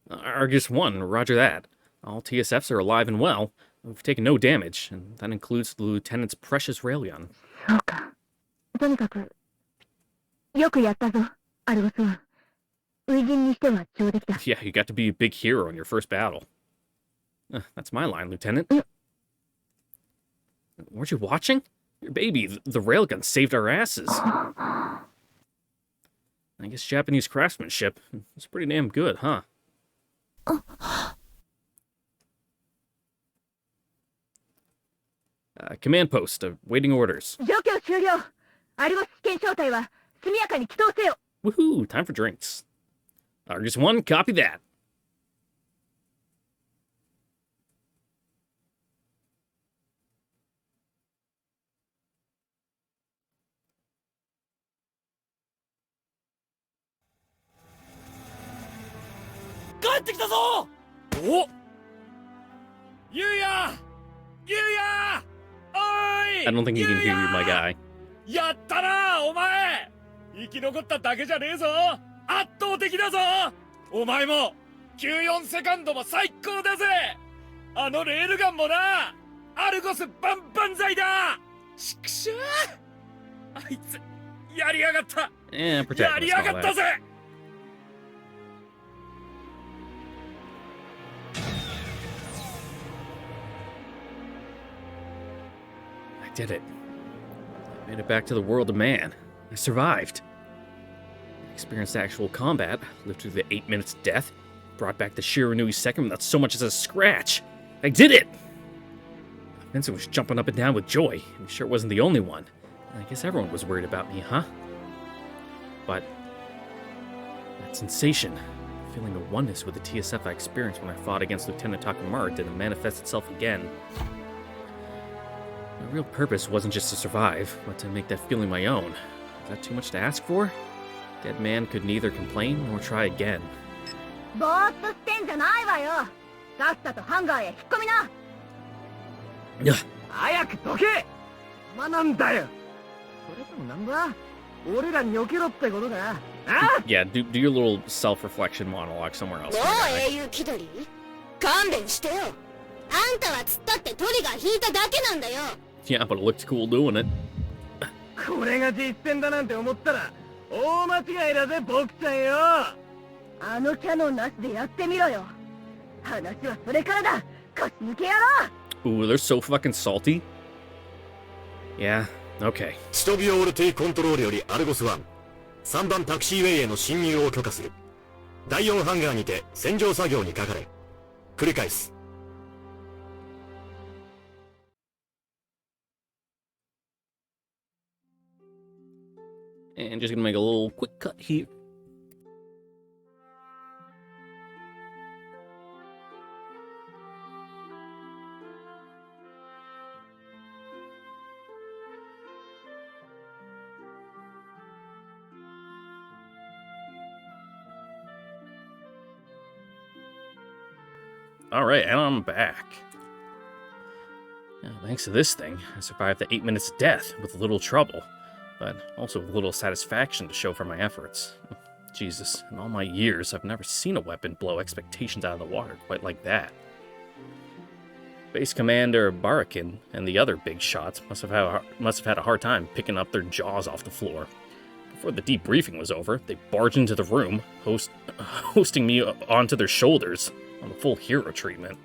Argus 1, roger that. All TSFs are alive and well. We've taken no damage, and that includes the lieutenant's precious railgun.
そうか。とにかく、よくやったぞ、アルゴス1。初陣にしては上出来だ。
Yeah, you got to be a big hero in your first battle. That's my line, Lieutenant. Weren't you watching? Your baby, the railgun saved our asses. I guess Japanese craftsmanship is pretty damn good, huh? Command post, waiting orders.
状況終了。アルゴス試験小隊は速やかに起動せよ。
Woohoo, time for drinks. Argus 1, copy that. I don't think he can hear you, my guy.
やったなお前生き残っただけじゃねえぞ圧倒的だぞお前も94セカンドも最高だぜあのレールガンもなアルゴス万々歳だちくしょうあいつやりやがった
protect
やりやがったぜ
I did it. I made it back to the world of man. I survived. I experienced actual combat, lived through the 8 minutes of death, brought back the Shiranui second without so much as a scratch. I did it! Vincent was jumping up and down with joy, and he sure wasn't the only one. I guess everyone was worried about me, huh? But that sensation, feeling a oneness with the TSF I experienced when I fought against Lieutenant Takamura, didn't manifest itself again. My real purpose wasn't just to survive, but to make that feeling my own. Is that too much to ask for? Dead man could neither complain nor try again.
ぼーっとしてんじゃないわよ。さっさとハンガーへ引っ込みな。
早くどけ。邪魔なんだよ。それともなんだ。俺らに避けろってことか。あ
Yeah, do your little self-reflection monologue somewhere else.
もう英雄気取り？勘弁してよ。あんたは突っ立ってトリガー引いただけなんだよ。
Yeah, but it looked cool doing it.
これが実践だなんて思ったら大間違いだぜ僕ちゃんよ。
あのキャノンなしでやってみろよ。話はそれからだ。腰抜けやろ。
Ooh, they're so fucking salty. Yeah, okay.
ストビオールテイコントロールよりアルゴス1、3番タクシーウェイへの侵入を許可する。第4ハンガーにて洗浄作業にかかれ。繰り返す。
And just gonna make a little quick cut here. Alright, and I'm back. Now, thanks to this thing, I survived the 8 minutes of death with little trouble, but also with little satisfaction to show for my efforts. Jesus, in all my years, I've never seen a weapon blow expectations out of the water quite like that. Base Commander Barakin and the other big shots must have had a hard time picking up their jaws off the floor. Before the debriefing was over, they barged into the room, hosting me onto their shoulders on the full hero treatment.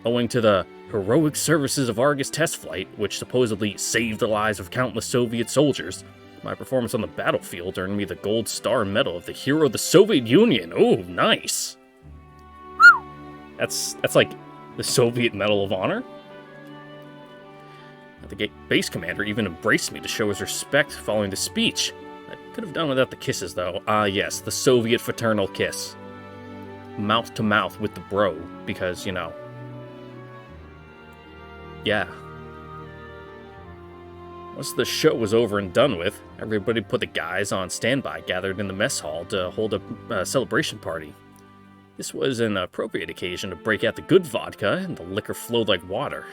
Owing to the heroic services of Argus test flight, which supposedly saved the lives of countless Soviet soldiers, my performance on the battlefield earned me the Gold Star Medal of the Hero of the Soviet Union. Oh, nice! That's like the Soviet Medal of Honor? The base commander even embraced me to show his respect following the speech. I could have done without the kisses, though. Ah, yes, the Soviet fraternal kiss. Mouth to mouth with the bro, because, you know. Yeah. Once the show was over and done with, everybody put the guys on standby gathered in the mess hall to hold a celebration party. This was an appropriate occasion to break out the good vodka, and the liquor flowed like water.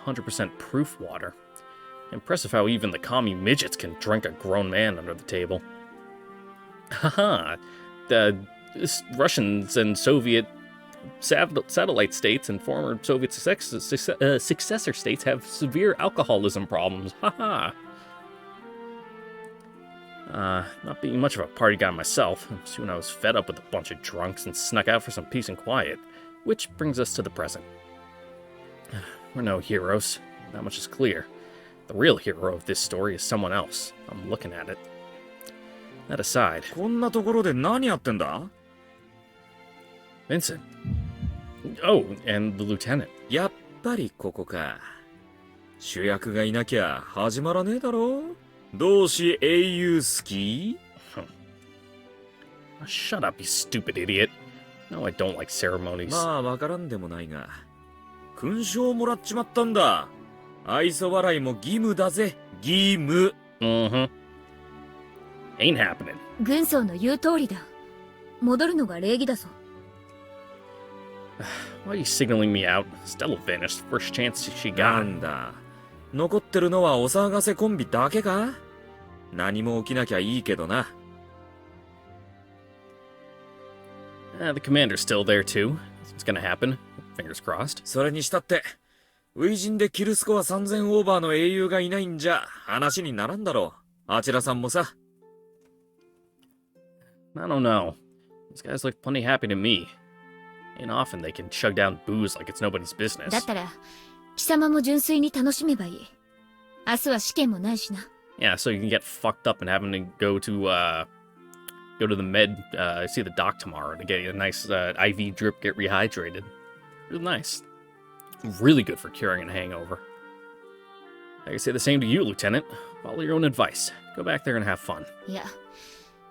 100% proof water. Impressive how even the commie midgets can drink a grown man under the table. Haha, the Russians and Soviet satellite states and former Soviet successor states have severe alcoholism problems. Haha. Not being much of a party guy myself, soon I was fed up with a bunch of drunks and snuck out for some peace and quiet, which brings us to the present. We're no heroes. That much is clear. The real hero of this story is someone else. I'm looking at it. That aside...
こんなところで何やってんだ?
Vincent. Oh, and the lieutenant.
やっぱりここか。主役がいなきゃ始まらねえだろ。同志英雄好き?
Shut up, you stupid idiot. No, I don't like ceremonies.
まあ、わからんでもないが。勲章もらっちまったんだ。愛想笑いも義務だぜ。義務。
Mm-hmm. Ain't happening.
軍曹の言う通りだ。戻るのが礼儀だぞ。
Why are you signaling me out? Stella vanished first chance she got.
なんだ。残ってるのはお騒がせコンビだけか？何も起きなきゃいいけどな。
The commander's still there too. It's gonna happen. Fingers crossed.
それにしたって、初陣でキルスコア3000オーバーの英雄がいないんじゃ話にならんだろう。あちらさんもさ。
I don't know. These guys look plenty happy to me. Ain't often they can chug down booze like it's nobody's business.
だったら、貴様も純粋に楽しめばいい。明日は試験もないしな。
Yeah, so you can get fucked up and having to go to the med, see the doc tomorrow to get a nice IV drip, get rehydrated. Real nice. Really good for curing a hangover. I can say the same to you, Lieutenant. Follow your own advice. Go back there and have fun.
いや、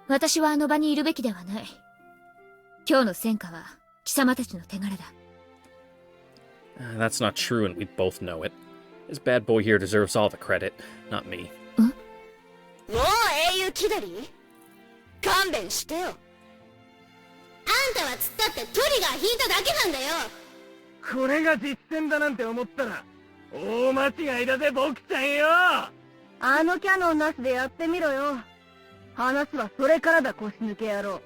私はあの場にいるべきではない。今日の戦果は貴様たちの手柄だ。
That's not true, and we both know it. This bad boy here deserves all the credit, not me.
もう英雄気取り勘弁してよ。あんたはつったってトリガー引いただけなんだよ。
これが実戦だなんて思ったら大間違いだぜ僕ちゃんよ。あのキャノンなしでやってみろよ。話はそれからだ腰抜け野郎。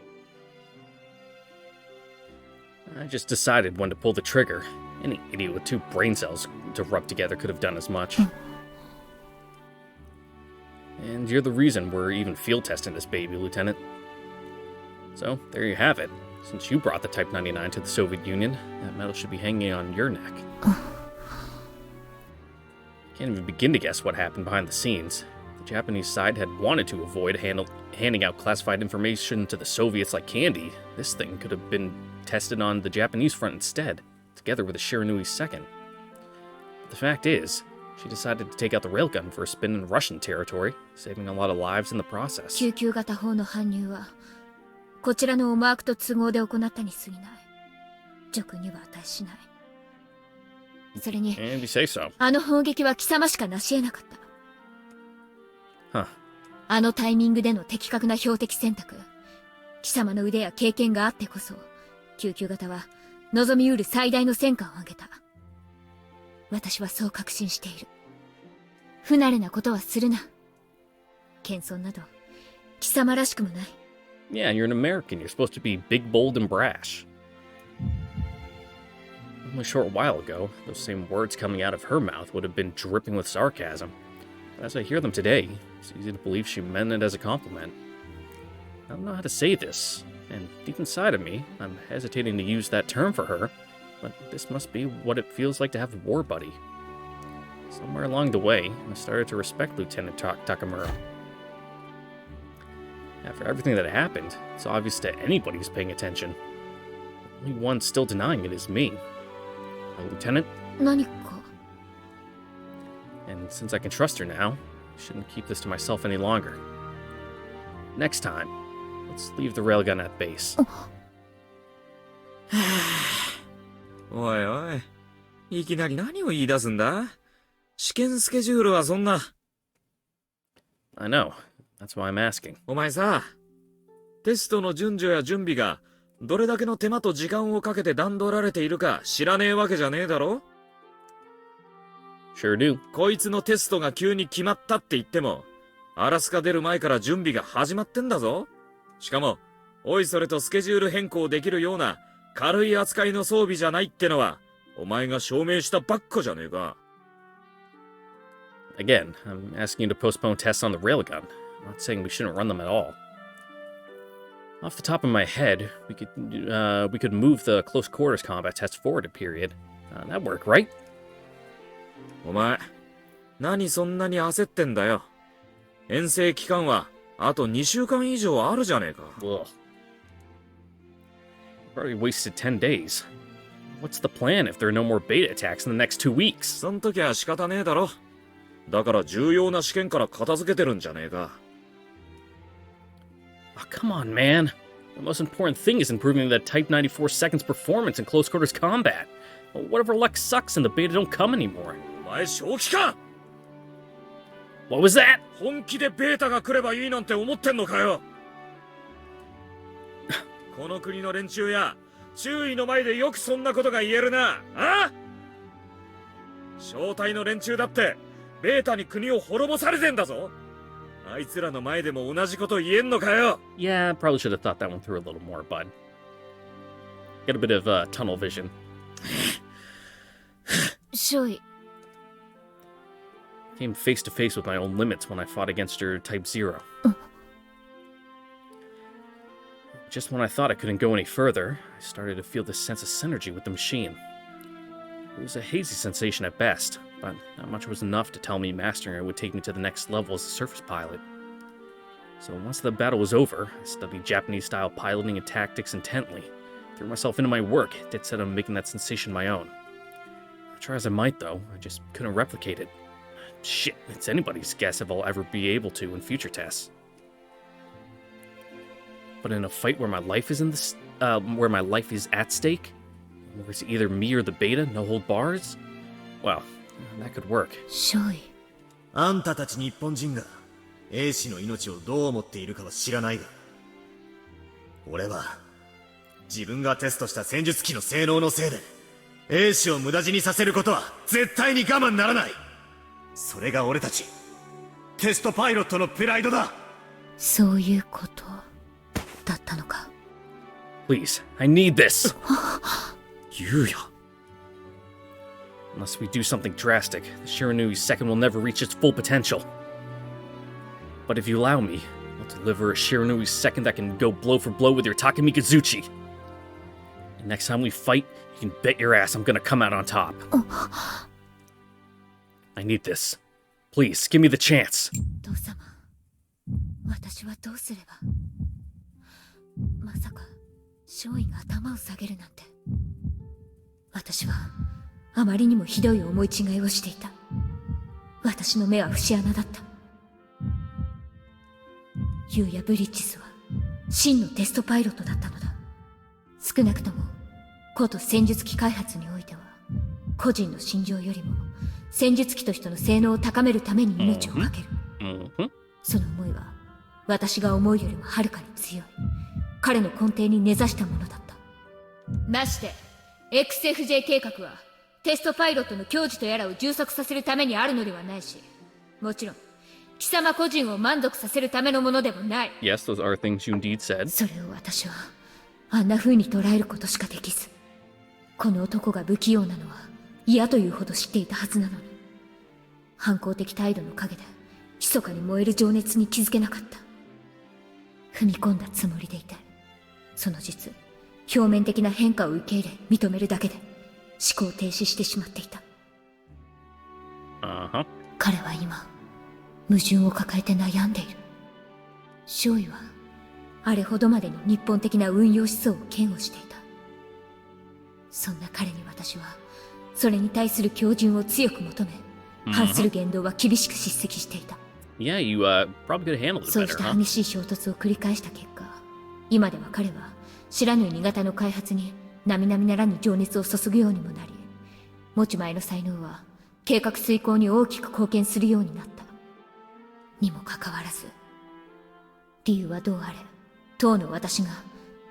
I just decided when to pull the trigger. Any idiot with 2 brain cells to rub together could have done as much. And you're the reason we're even field testing this baby, Lieutenant. So, there you have it. Since you brought the Type 99 to the Soviet Union, that medal should be hanging on your neck. Can't even begin to guess what happened behind the scenes. The Japanese side had wanted to avoid handing out classified information to the Soviets like candy. This thing could have been tested on the Japanese front instead, together with the Shiranui second. But the fact is, she decided to take out the railgun for a spin in Russian territory, saving a lot of lives in the process.
救急型砲の搬入はこちらの思惑と都合で行ったに過ぎない。辱には値しない。それに、
And you say so.
あの砲撃は貴様しか成し得なかった。
Huh.
あのタイミングでの的確な標的選択。貴様の腕や経験があってこそ、救急型は望みうる最大の戦果を挙げた。私はそう確信している。不慣れなことはするな。謙遜など、貴様らしくもない。
Yeah, you're an American. You're supposed to be big, bold, and brash. Only a short while ago, those same words coming out of her mouth would have been dripping with sarcasm. But as I hear them today, it's easy to believe she meant it as a compliment. I don't know how to say this, and deep inside of me, I'm hesitating to use that term for her, but this must be what it feels like to have a war buddy. Somewhere along the way, I started to respect Lieutenant Takamura. After everything that happened, it's obvious to anybody who's paying attention. The only one still denying it is me. Lieutenant?
何か。
And since I can trust her now, I shouldn't keep this to myself any longer. Next time, let's leave the railgun at base.
おいおい、いきなり何を言い出すんだ？試験スケジュールはそんな。
I know. That's why I'm asking.
お前さ、テストの順序や準備がどれだけの手間と時間をかけて段取られているか知らねえわけじゃねえだろ？
Sure do.
こいつのテストが急に決まったって言っても、アラスカ出る前から準備が始まってんだぞ。しかも、おいそれとスケジュール変更できるような軽い扱いの装備じゃないってのは、お前が証明したばっかじゃねえか。
Again, I'm asking you to postpone tests on the railgun. I'm not saying we shouldn't run them at all. Off the top of my head, we could move the close quarters combat test forward a period. That'd work, right?
お前、何そんなに焦ってんだよ。遠征期間はあと2週間以上あるじゃねえか。
Ugh. We've already wasted 10 days. What's the plan if there are no more beta attacks in the next 2 weeks?
そん時は仕方ねえだろ。だから重要な試験から片付けてるんじゃねえか。
Oh, come on, man. The most important thing is improving the Type 94 seconds performance in close quarters combat. Whatever luck sucks and the beta don't come anymore.
お前正気か？
What was that?
本気でベータが来ればいいなんて思ってんのかよ。この国の連中や周囲の前でよくそんなことが言えるな。あ？正体の連中だってベータに国を滅ぼされてんだぞ。あいつらの前でも同じこと言えんのかよ。
Yeah, probably should have thought that one through a little more, bud. Get a bit of tunnel vision.
少尉。
Came face to face with my own limits when I fought against your Type 0. Just when I thought I couldn't go any further, I started to feel this sense of synergy with the machine. It was a hazy sensation at best, but not much was enough to tell me mastering it would take me to the next level as a surface pilot. So once the battle was over, I studied Japanese-style piloting and tactics intently, threw myself into my work, dead set on making that sensation my own. Try as I might, though, I just couldn't replicate it. Shit, it's anybody's guess if I'll ever be able to in future tests. But in a fight where my life is where my life is at stake, where it's either me or the beta, no hold bars, well, That could work.
少尉。
あんたたち日本人が兵士の命をどう思っているかは知らないが、俺は自分がテストした戦術機の性能のせいで兵士を無駄死にさせることは絶対に我慢ならない。それが俺たちテストパイロットのプライドだ。
そういうことだったのか。
Please, I need this.
優也。
Unless we do something drastic, the Shiranui's second will never reach its full potential. But if you allow me, I'll deliver a Shiranui's second that can go blow for blow with your Takemi Kazuchi. And next time we fight, you can bet your ass I'm gonna come out on top. I need this. Please, give me the chance.
父様、私はどうすれば。まさか少尉が頭を下げるなんて。私はあまりにもひどい思い違いをしていた。私の目は節穴だった。ユウやブリッジスは真のテストパイロットだったのだ。少なくともこと戦術機開発においては、個人の心情よりも戦術機としての性能を高めるために命を懸ける。その思いは私が思うよりもはるかに強い。彼の根底に根ざしたものだった。まして XFJ 計画はテストパイロットの矜持とやらを充足させるためにあるのではないし、もちろん貴様個人を満足させるためのものでもない。
Yes, those are things you indeed said.
それを私はあんな風に捉えることしかできず、この男が不器用なのは嫌というほど知っていたはずなのに、反抗的態度の陰で密かに燃える情熱に気づけなかった。踏み込んだつもりでいて、その実表面的な変化を受け入れ認めるだけで思考停止してしまっていた。彼は今矛盾を抱えて悩んでいる。少尉はあれほどまでに日本的な運用思想を嫌悪していた。そんな彼に私はそれに対する恭順を強く求め、反する言動は厳しく叱責していた。
Yeah, you probably could handle it
そう
better,
した
huh?
激しい衝突を繰り返した結果、今では彼は知らぬ2型の開発に並々ならぬ情熱を注ぐようにもなり、持ち前の才能は計画遂行に大きく貢献するようになった。にもかかわらず、理由はどうあれ、当の私が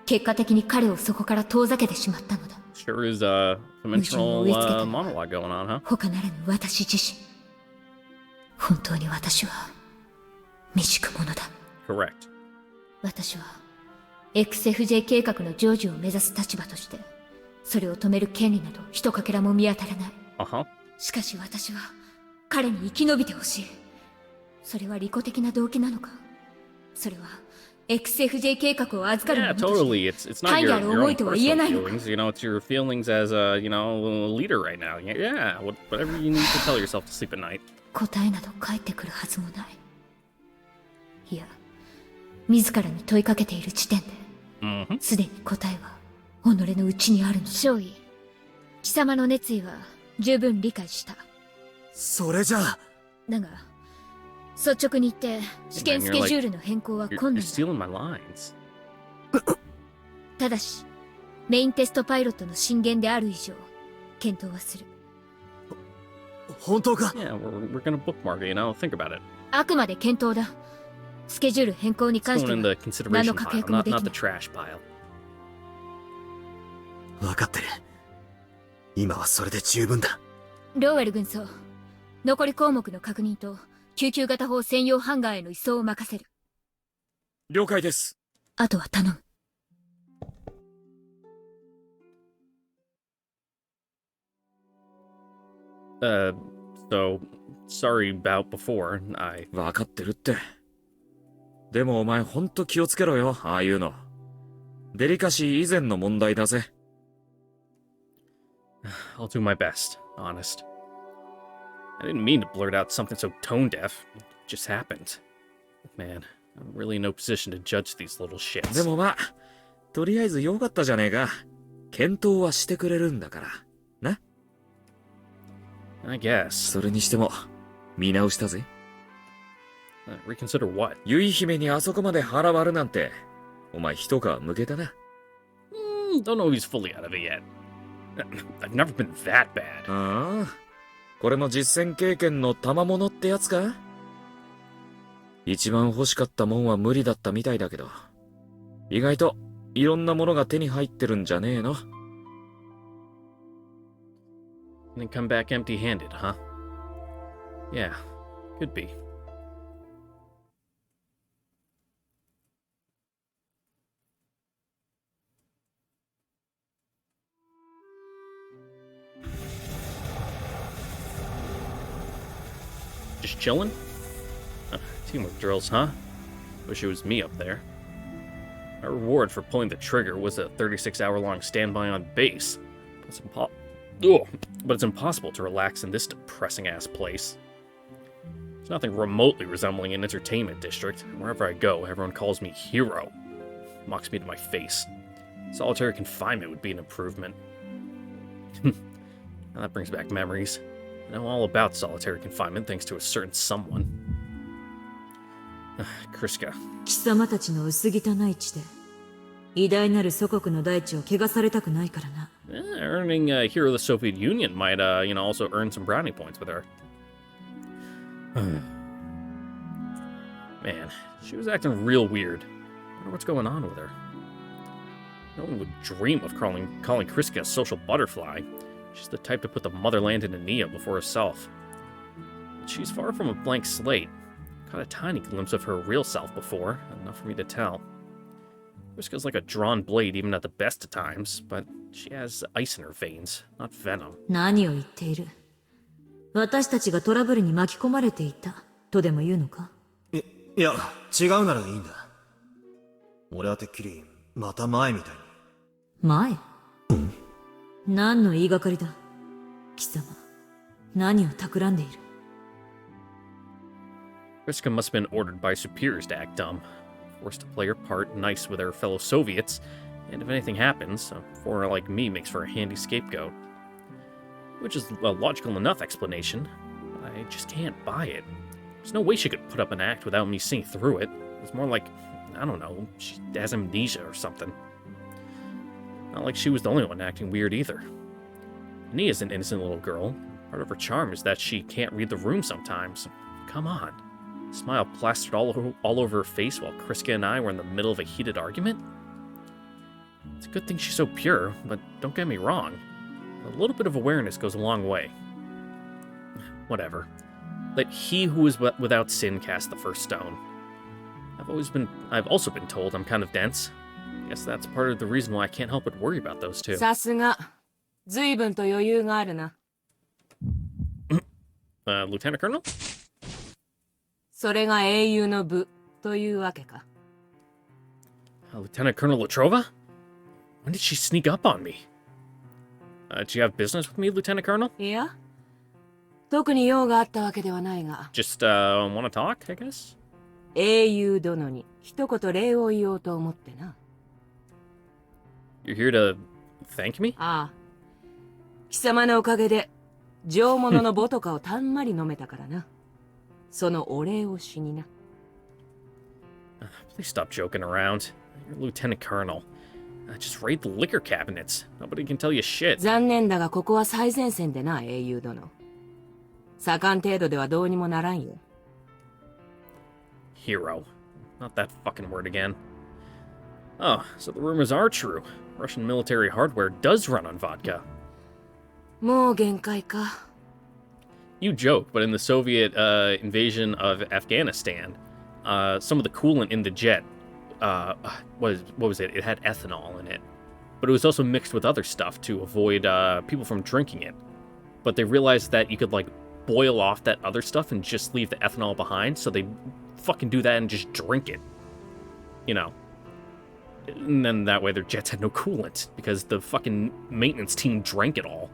結果的に彼をそこから遠ざけてしまったのだ。
Sure is a conventional monologue going on, huh?
他ならぬ私自身。本当に私は未熟者だ。
Correct.
私は XFJ 計画の成就を目指す立場として、それを止める権利など一かけらも見当たらない。しかし私は彼に生き延びてほしい。それは利己的な動機なのか、それは XFJ 計画を預かる者として
Totally. It's not
大
your
である
own
思いとは言え
personal
ないのか。
feelings. You know, it's your feelings as a, leader right now. Yeah, whatever you need to tell yourself to sleep at night.
答えなど返ってくるはずもない。いや、自らに問いかけている時点で、すでに答えは己の内にあるのだ。少尉、貴様の熱意は十分理解した。
それじゃあ
だが率直に言って試験スケジュールの変更は困難だ。
You're stealing my lines.
ただしメインテストパイロットの進言である以上検討はする。
本当か？
Yeah, we're gonna bookmark it, think about it.
あくまで検討だ。スケジュール変更に関
It's
して
going in
は
the
何
consideration
の確
pile,
約もでき
not
な
the
い。
trash pile.
分かってる。今はそれで十分だ。
ローウェル軍曹、残り項目の確認と救急型砲専用ハンガーへの移送を任せる。
了解です。
あとは頼む。
So, sorry about before.
分かってるって。でもお前ほんと気をつけろよ、ああいうの。デリカシー以前の問題だぜ。
I'll do my best, honest. I didn't mean to blurt out something so tone deaf. It just happened. Man, I'm really in no position to judge these little shits.
でもまあ、とりあえずよかったじゃねえか。検討はしてくれるんだから。な？
I guess.
それにしても、見直したぜ。
Reconsider what?
ゆい姫にあそこまで腹割るなんて、お前一皮むけたな。
Don't know if he's fully out of it yet. I've never been that bad.
ああ、これも実戦経験の賜物ってやつか？一番欲しかったもんは無理だったみたいだけど、意外といろんなものが手に入ってるんじゃねえの？
And then come back empty-handed, huh? Yeah, could be. Just chillin'? Teamwork drills, huh? Wish it was me up there. My reward for pulling the trigger was a 36-hour-long standby on base. But it's impossible to relax in this depressing-ass place. There's nothing remotely resembling an entertainment district. Wherever I go, everyone calls me hero. Mocks me to my face. Solitary confinement would be an improvement. Now that brings back memories. I know all about solitary confinement thanks to a certain someone. Kriska.
貴様たちの薄汚い地で偉大なる祖国の大地を汚されたくないからな。
Earning Hero of the Soviet Union might, also earn some brownie points with her. Man, she was acting real weird. I wonder what's going on with her. No one would dream of calling Kriska a social butterfly. She's the type to put the motherland in Nia before herself. But she's far from a blank slate. Caught a tiny glimpse of her real self before, enough for me to tell. Kriska's like a drawn blade even at the best of times, but she has ice in her veins, not venom.
何を言っている？私たちがトラブルに巻き込まれていたとでも言うのか？
いや、違うならいいんだ。俺はてっきりまた前みたいに。
前？何の言いがかりだ？貴様、何を企んでいる？
Kriska must have been ordered by superiors to act dumb, forced to play her part nice with her fellow Soviets, and if anything happens, a foreigner like me makes for a handy scapegoat. Which is a logical enough explanation, but I just can't buy it. There's no way she could put up an act without me seeing through it. It's more like, I don't know, she has amnesia or something. Not like she was the only one acting weird either. Nia's an innocent little girl. Part of her charm is that she can't read the room sometimes. Come on. Smile plastered all over her face while Kriska and I were in the middle of a heated argument? It's a good thing she's so pure, but don't get me wrong. A little bit of awareness goes a long way. Whatever. Let he who is without sin cast the first stone. I've also been told I'm kind of dense. Guess that's part of the reason why I can't help but worry about those two.
さすが、随分と余裕があるな。
Lieutenant Colonel?
それが英雄の部というわけか。
Lieutenant Colonel Latrova? When did she sneak up on me? Do you have business with me, Lieutenant Colonel?
いや、特に用があったわけではないが。
Just, wanna talk, I guess?
英雄殿に一言礼を言おうと思ってな。
You're here to thank me?
ああ。貴様のおかげで、上物のボトカをたんまり飲めたからな。そのお礼をしにな。
Please stop joking around. You're Lieutenant Colonel. Just raid the liquor cabinets. Nobody can tell you shit.
残念だがここは最前線でな、英雄殿。盛ん程度ではどうにもならんよ。
Hero. Not that fucking word again. Oh, so the rumors are true. Russian military hardware does run on vodka.
もう限界か。
You joke, but in the Soviet invasion of Afghanistan, some of the coolant in the jet, what was it? It had ethanol in it. But it was also mixed with other stuff to avoid people from drinking it. But they realized that you could, like, boil off that other stuff and just leave the ethanol behind, so they fucking do that and just drink it. You know. And then that way their jets had no coolant, because the fucking maintenance team drank it all.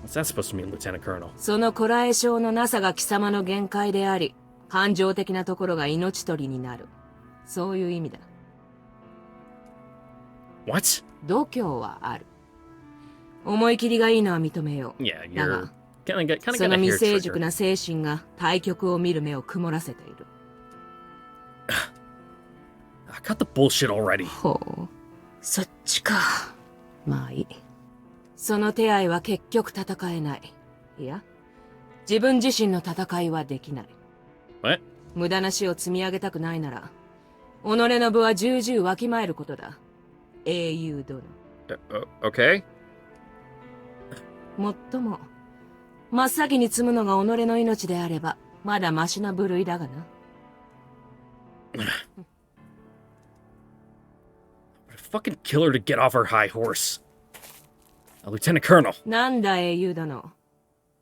What's that supposed to mean, Lieutenant Colonel?
そのこらえ性のなさが貴様の限界であり、感情的なところが命取りになる。そういう意味だ。
What?
度胸はある。思い切りがいいのは認めよう。
Yeah,
だ
you're
が、
kinda got
その
a
未
hair
成
trigger.
熟な精神が対局を見る目を曇らせている。
I got the bullshit already.
ほう、そっちか。まあいい。その手合いは結局戦えない。いや、自分自身の戦いはできない。
What?
無駄な死を積み上げたくないなら、己の部は重々わきまえることだ。英雄殿。
Okay?
もっとも、真っ先に積むのが己の命であれば、まだマシな部類だがな。
Fucking kill her to get off her high horse. Lieutenant Colonel.
なんだ英雄殿。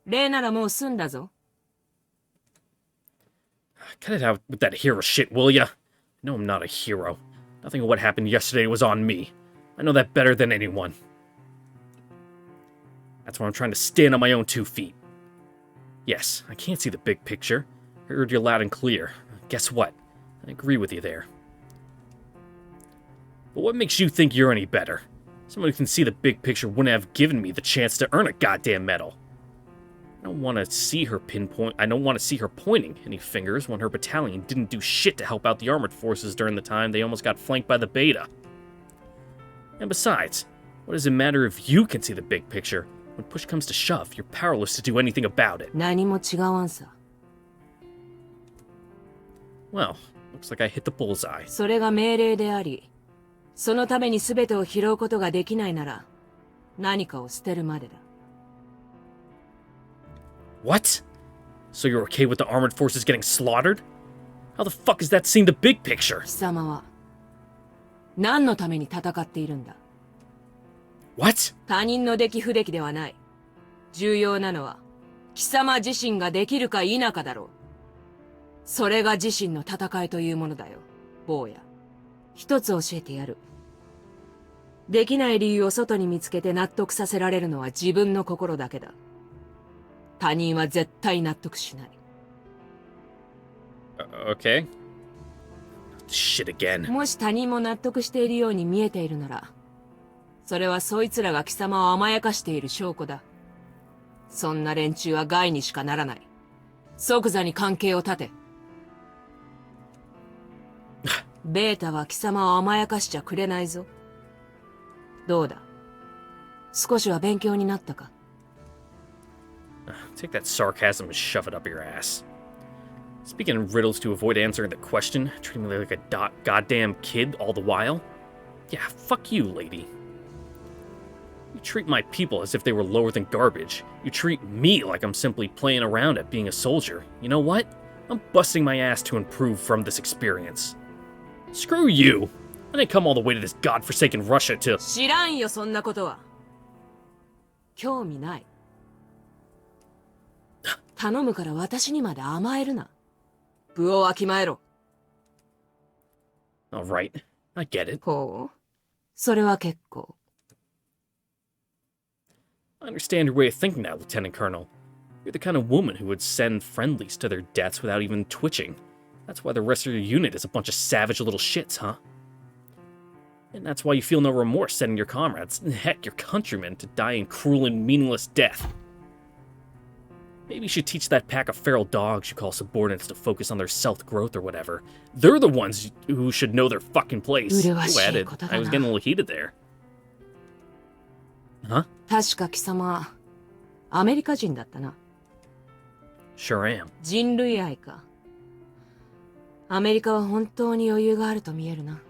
礼ならもう済んだぞ。
Cut it out with that hero shit, will ya? No, I'm not a hero. Nothing of what happened yesterday was on me. I know that better than anyone. That's why I'm trying to stand on my own 2 feet. Yes, I can't see the big picture. I heard you loud and clear. Guess what? I agree with you there. But what makes you think you're any better? Someone who can see the big picture wouldn't have given me the chance to earn a goddamn medal. I don't want to see her pointing any fingers when her battalion didn't do shit to help out the armored forces during the time they almost got flanked by the Beta. And besides, what does it matter if you can see the big picture? When push comes to shove, you're powerless to do anything about it.
何も違わんさ。
Well, looks like I hit the bullseye.
それが命令であり、そのために全てを拾うことができないなら、何かを捨てるまでだ。
What? So you're okay with the armored forces getting slaughtered? How the fuck is that seeing the big picture?
貴様は、何のために戦っているんだ？
What?
他人の出来不出来ではない。重要なのは、貴様自身ができるか否かだろう。それが自身の戦いというものだよ、坊や。一つ教えてやる。できない理由を外に見つけて納得させられるのは自分の心だけだ。他人は絶対納得しない。
Okay. Shit again.
もし他人も納得しているように見えているなら、それはそいつらが貴様を甘やかしている証拠だ。そんな連中は害にしかならない。即座に関係を断て。ベータは貴様を甘やかしちゃくれないぞ。どうだ？少しは勉強になったか？
Take that sarcasm and shove it up your ass. Speaking in riddles to avoid answering the question, treating me like a goddamn kid all the while? Yeah, fuck you, lady. You treat my people as if they were lower than garbage. You treat me like I'm simply playing around at being a soldier. You know what? I'm busting my ass to improve from this experience. Screw you! I didn't come all the way to this godforsaken Russia to...
知らんよ、そんなことは。興味ない。頼むから私にまで甘えるな。部をわきまえろ。
Alright, I get it.
ほう。それは結構。
I understand your way of thinking now, Lieutenant Colonel. You're the kind of woman who would send friendlies to their deaths without even twitching. That's why the rest of your unit is a bunch of savage little shits, huh? And that's why you feel no remorse sending your comrades, heck, your countrymen, to die in cruel and meaningless death. Maybe you should teach that pack of feral dogs you call subordinates to focus on their self-growth or whatever. They're the ones who should know their fucking place. Who added? I was getting a little heated there. Huh?
確か貴様、アメリカ人だったな。
Sure am.
人類愛か。アメリカは本当に余裕があると見えるな。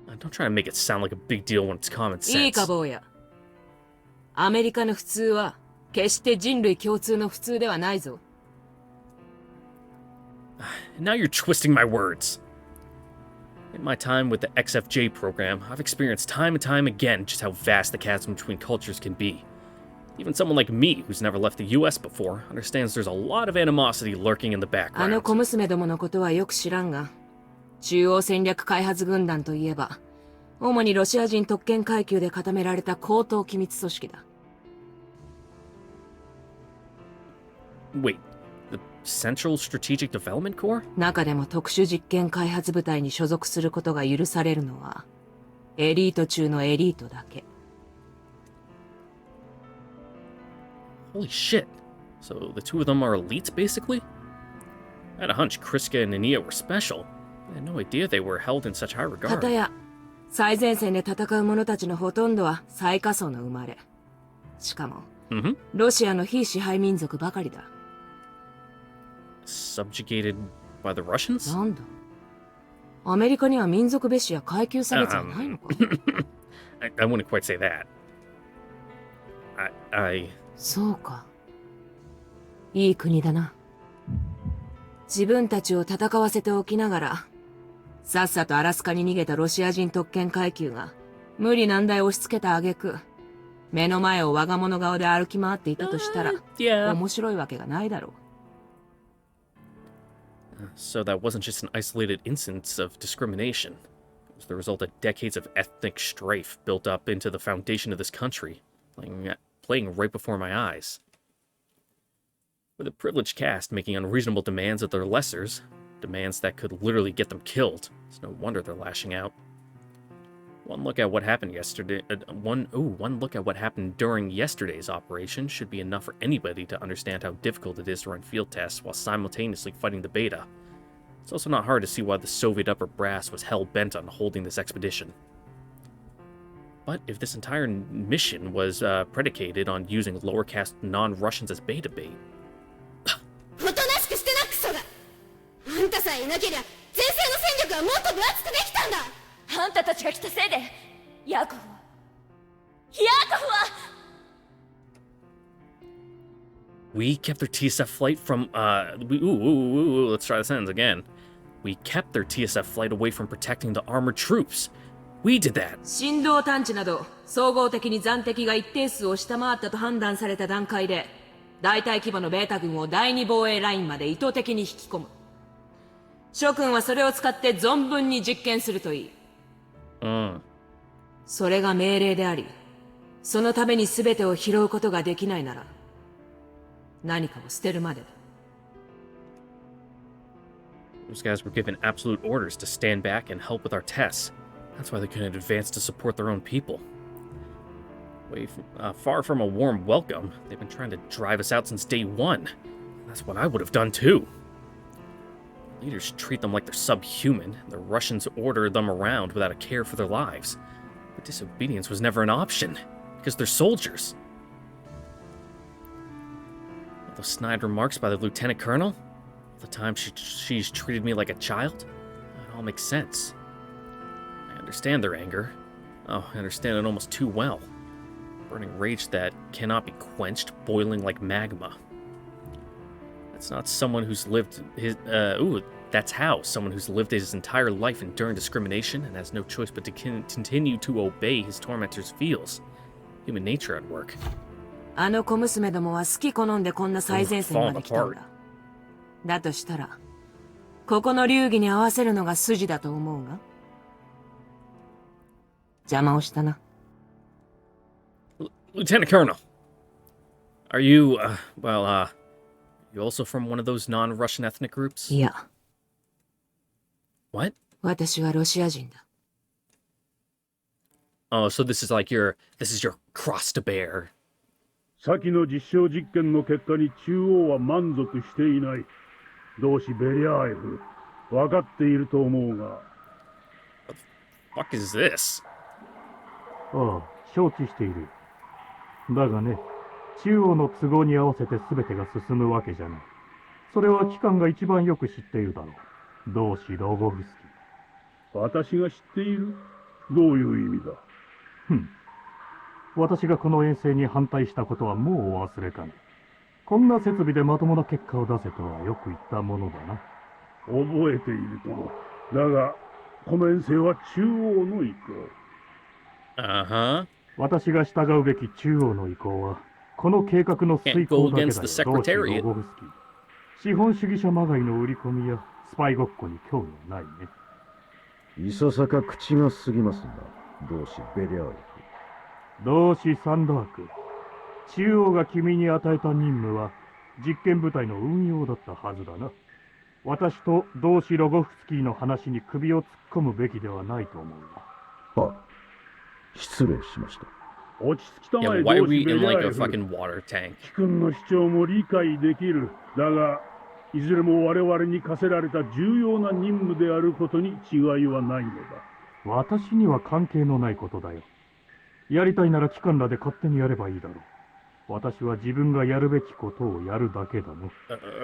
Don't try to make it sound like a big deal when it's common sense.
いいか坊や。アメリカの普通は決して人類共通の普通ではないぞ。
Now you're twisting my words. In my time with the XFJ program, I've experienced time and time again just how vast the chasm between cultures can be. Even someone like me, who's never left the US before, understands there's a lot of animosity lurking in the
あの
background.
小娘どものことはよく知らんが、中央戦略開発軍団といえば、主にロシア人特権階級で固められた高等機密組織だ。
Wait, the Central Strategic Development Corps?
中でも特殊実験開発部隊に所属することが許されるのは、エリート中のエリートだけ。
Holy shit. So the two of them are elites, basically? I had a hunch Kriska and Ania were special. I had no idea they were held in such high regard.
片や最前線で戦う者たちのほとんどは最下層の生まれ。しかも、ロシアの非支配民族ばかりだ。
Subjugated by the Russians?
なんだ。アメリカには民族蔑視や階級差別はないのか
I wouldn't quite say that. I...
そうか。いい国だな。自分たちを戦わせておきながら、さっさとアラスカに逃げたロシア人特権階級が、無理難題押し付けた挙句、目の前を我が物顔で歩き回っていたとしたら、面白いわけがないだろう。
So that wasn't just an isolated instance of discrimination. It was the result of decades of ethnic strife built up into the foundation of this country, playing right before my eyes. With a privileged caste making unreasonable demands of their lessers, demands that could literally get them killed, it's no wonder they're lashing out. One look at what happened yesterday. One look at what happened during yesterday's operation should be enough for anybody to understand how difficult it is to run field tests while simultaneously fighting the beta. It's also not hard to see why the Soviet upper brass was hell-bent on holding this expedition. But if this entire mission was predicated on using lower caste non-Russians as beta bait...
おとなしくしてなクソが。あんたさえいなけりゃ前線の戦力はもっと分厚くできたんだ。
あんたたちが来たせいでヤコフは
We kept their TSF flight from, let's try the sentence again. We kept their TSF flight away from protecting the armored troops. We did that.
振動探知など、総合的に残敵が一定数を下回ったと判断された段階で、大体規模のベータ軍を第二防衛ラインまで意図的に引き込む。諸君はそれを使って存分に実験するといい。それが命令であり、そのために全てを拾うことができないなら、何かを捨てるまでだ。
Those guys were given absolute orders to stand back and help with our tests. That's why they couldn't advance to support their own people. Far from a warm welcome, they've been trying to drive us out since day one. That's what I would have done too. Leaders treat them like they're subhuman, and the Russians order them around without a care for their lives. But disobedience was never an option, because they're soldiers. All those snide remarks by the lieutenant colonel, all the time she's treated me like a child, it all makes sense. I understand their anger. Oh, I understand it almost too well. Burning rage that cannot be quenched, boiling like magma. That's not someone who's lived his, that's how someone who's lived his entire life enduring discrimination and has no choice but to continue to obey his tormentors feels. Human nature at work.
あの小娘どもは好き好んでこんな最前線まで来たんだ。だとしたら、ここの流儀に合わせるのが筋だと思うが。邪魔をしたな。
Lieutenant Colonel, are you, you also from one of those non-Russian ethnic groups?
いや。
What?
私はロシア人だ。
Oh, so this is your cross to bear.
先の実証実験の結果に中央は満足していない。同志ベリアーエフ、分かっていると思うが。
What the fuck is this?
ああ、承知している。だがね、中央の都合に合わせて全てが進むわけじゃない。それは機関が一番よく知っているだろう。同志ロゴフスキ。私が知っている？どういう意味だ？私がこの遠征に反対したことはもうお忘れかね。こんな設備でまともな結果を出せとはよく言ったものだな。覚えているとも。だが、この遠征は中央の意向。私が従うべき中央の意向は、この計画の遂行だけだよ。同志ロゴフスキ。資本主義者まがいの売り込みやスパイごっこに興味はないね。いささか口が過ぎますな、同志ベリアーエフ。同志サンダーク。中央が君に与えた任務は実験部隊の運用だったはずだな。私と同志ロゴフスキーの話に首を突っ込むべきではないと思うが。失礼しました。落ち着きたまえ、同志ベリアーエフ。貴君の主張も理解できる。だが、いずれも我々に課せられた重要な任務であることに違いはないのだ。私には関係のないことだよ。やりたいなら機関らで勝手にやればいいだろう。私は自分がやるべきことをやるだけだね。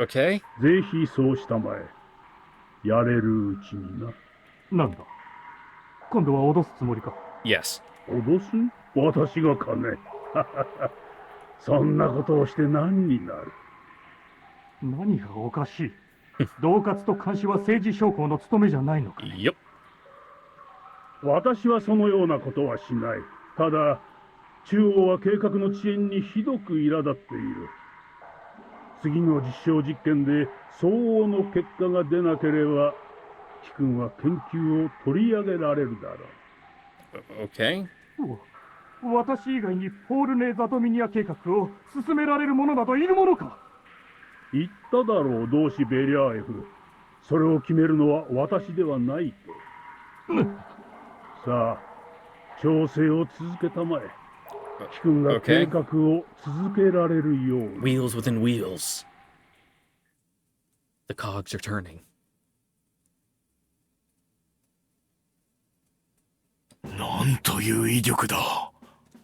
Okay.
ぜひそうしたまえ。やれるうちにな。なんだ、今度は脅すつもりか。
Yes.
脅す？私がかね。そんなことをして何になる？何がおかしい？恫喝と監視は政治将校の務めじゃないのかね。
Yep.
私はそのようなことはしない。ただ、中央は計画の遅延にひどく苛立っている。次の実証実験で相応の結果が出なければ、貴君は研究を取り上げられるだろ
う。Okay.
私以外にポールネーザドミニア計画を進められる者などいるものか。言っただろう、同志ベリャーエフ。それを決めるのは私ではないと。さあ、調整を続けたまえ。貴君が計画を続けられるように。
Wheels within wheels. The cogs are turning.
なんという威力だ。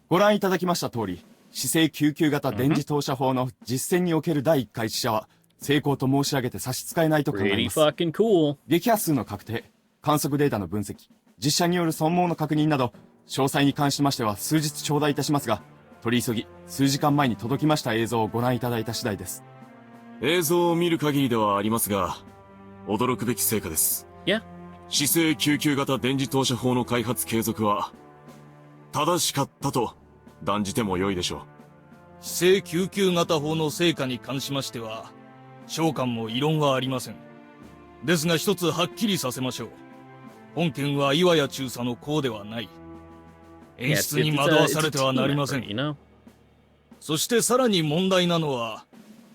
ご覧いただきました通り、姿勢救急型電磁投射法の実践における第1回試射は成功と申し上げて差し支えないと考えます。
Cool.
撃破数の確定、観測データの分析、実写による損耗の確認など、詳細に関しましては数日頂戴いたしますが、取り急ぎ数時間前に届きました映像をご覧いただいた次第です。
映像を見る限りではありますが、驚くべき成果です。
Yeah.
姿勢救急型電磁投射法の開発継続は、正しかったと断じても良いでしょう。
姿勢救急型法の成果に関しましては、召喚も異論はありません。ですが一つはっきりさせましょう。本件は岩谷中佐の功ではない。演出に惑わされてはなりません。そしてさらに問題なのは、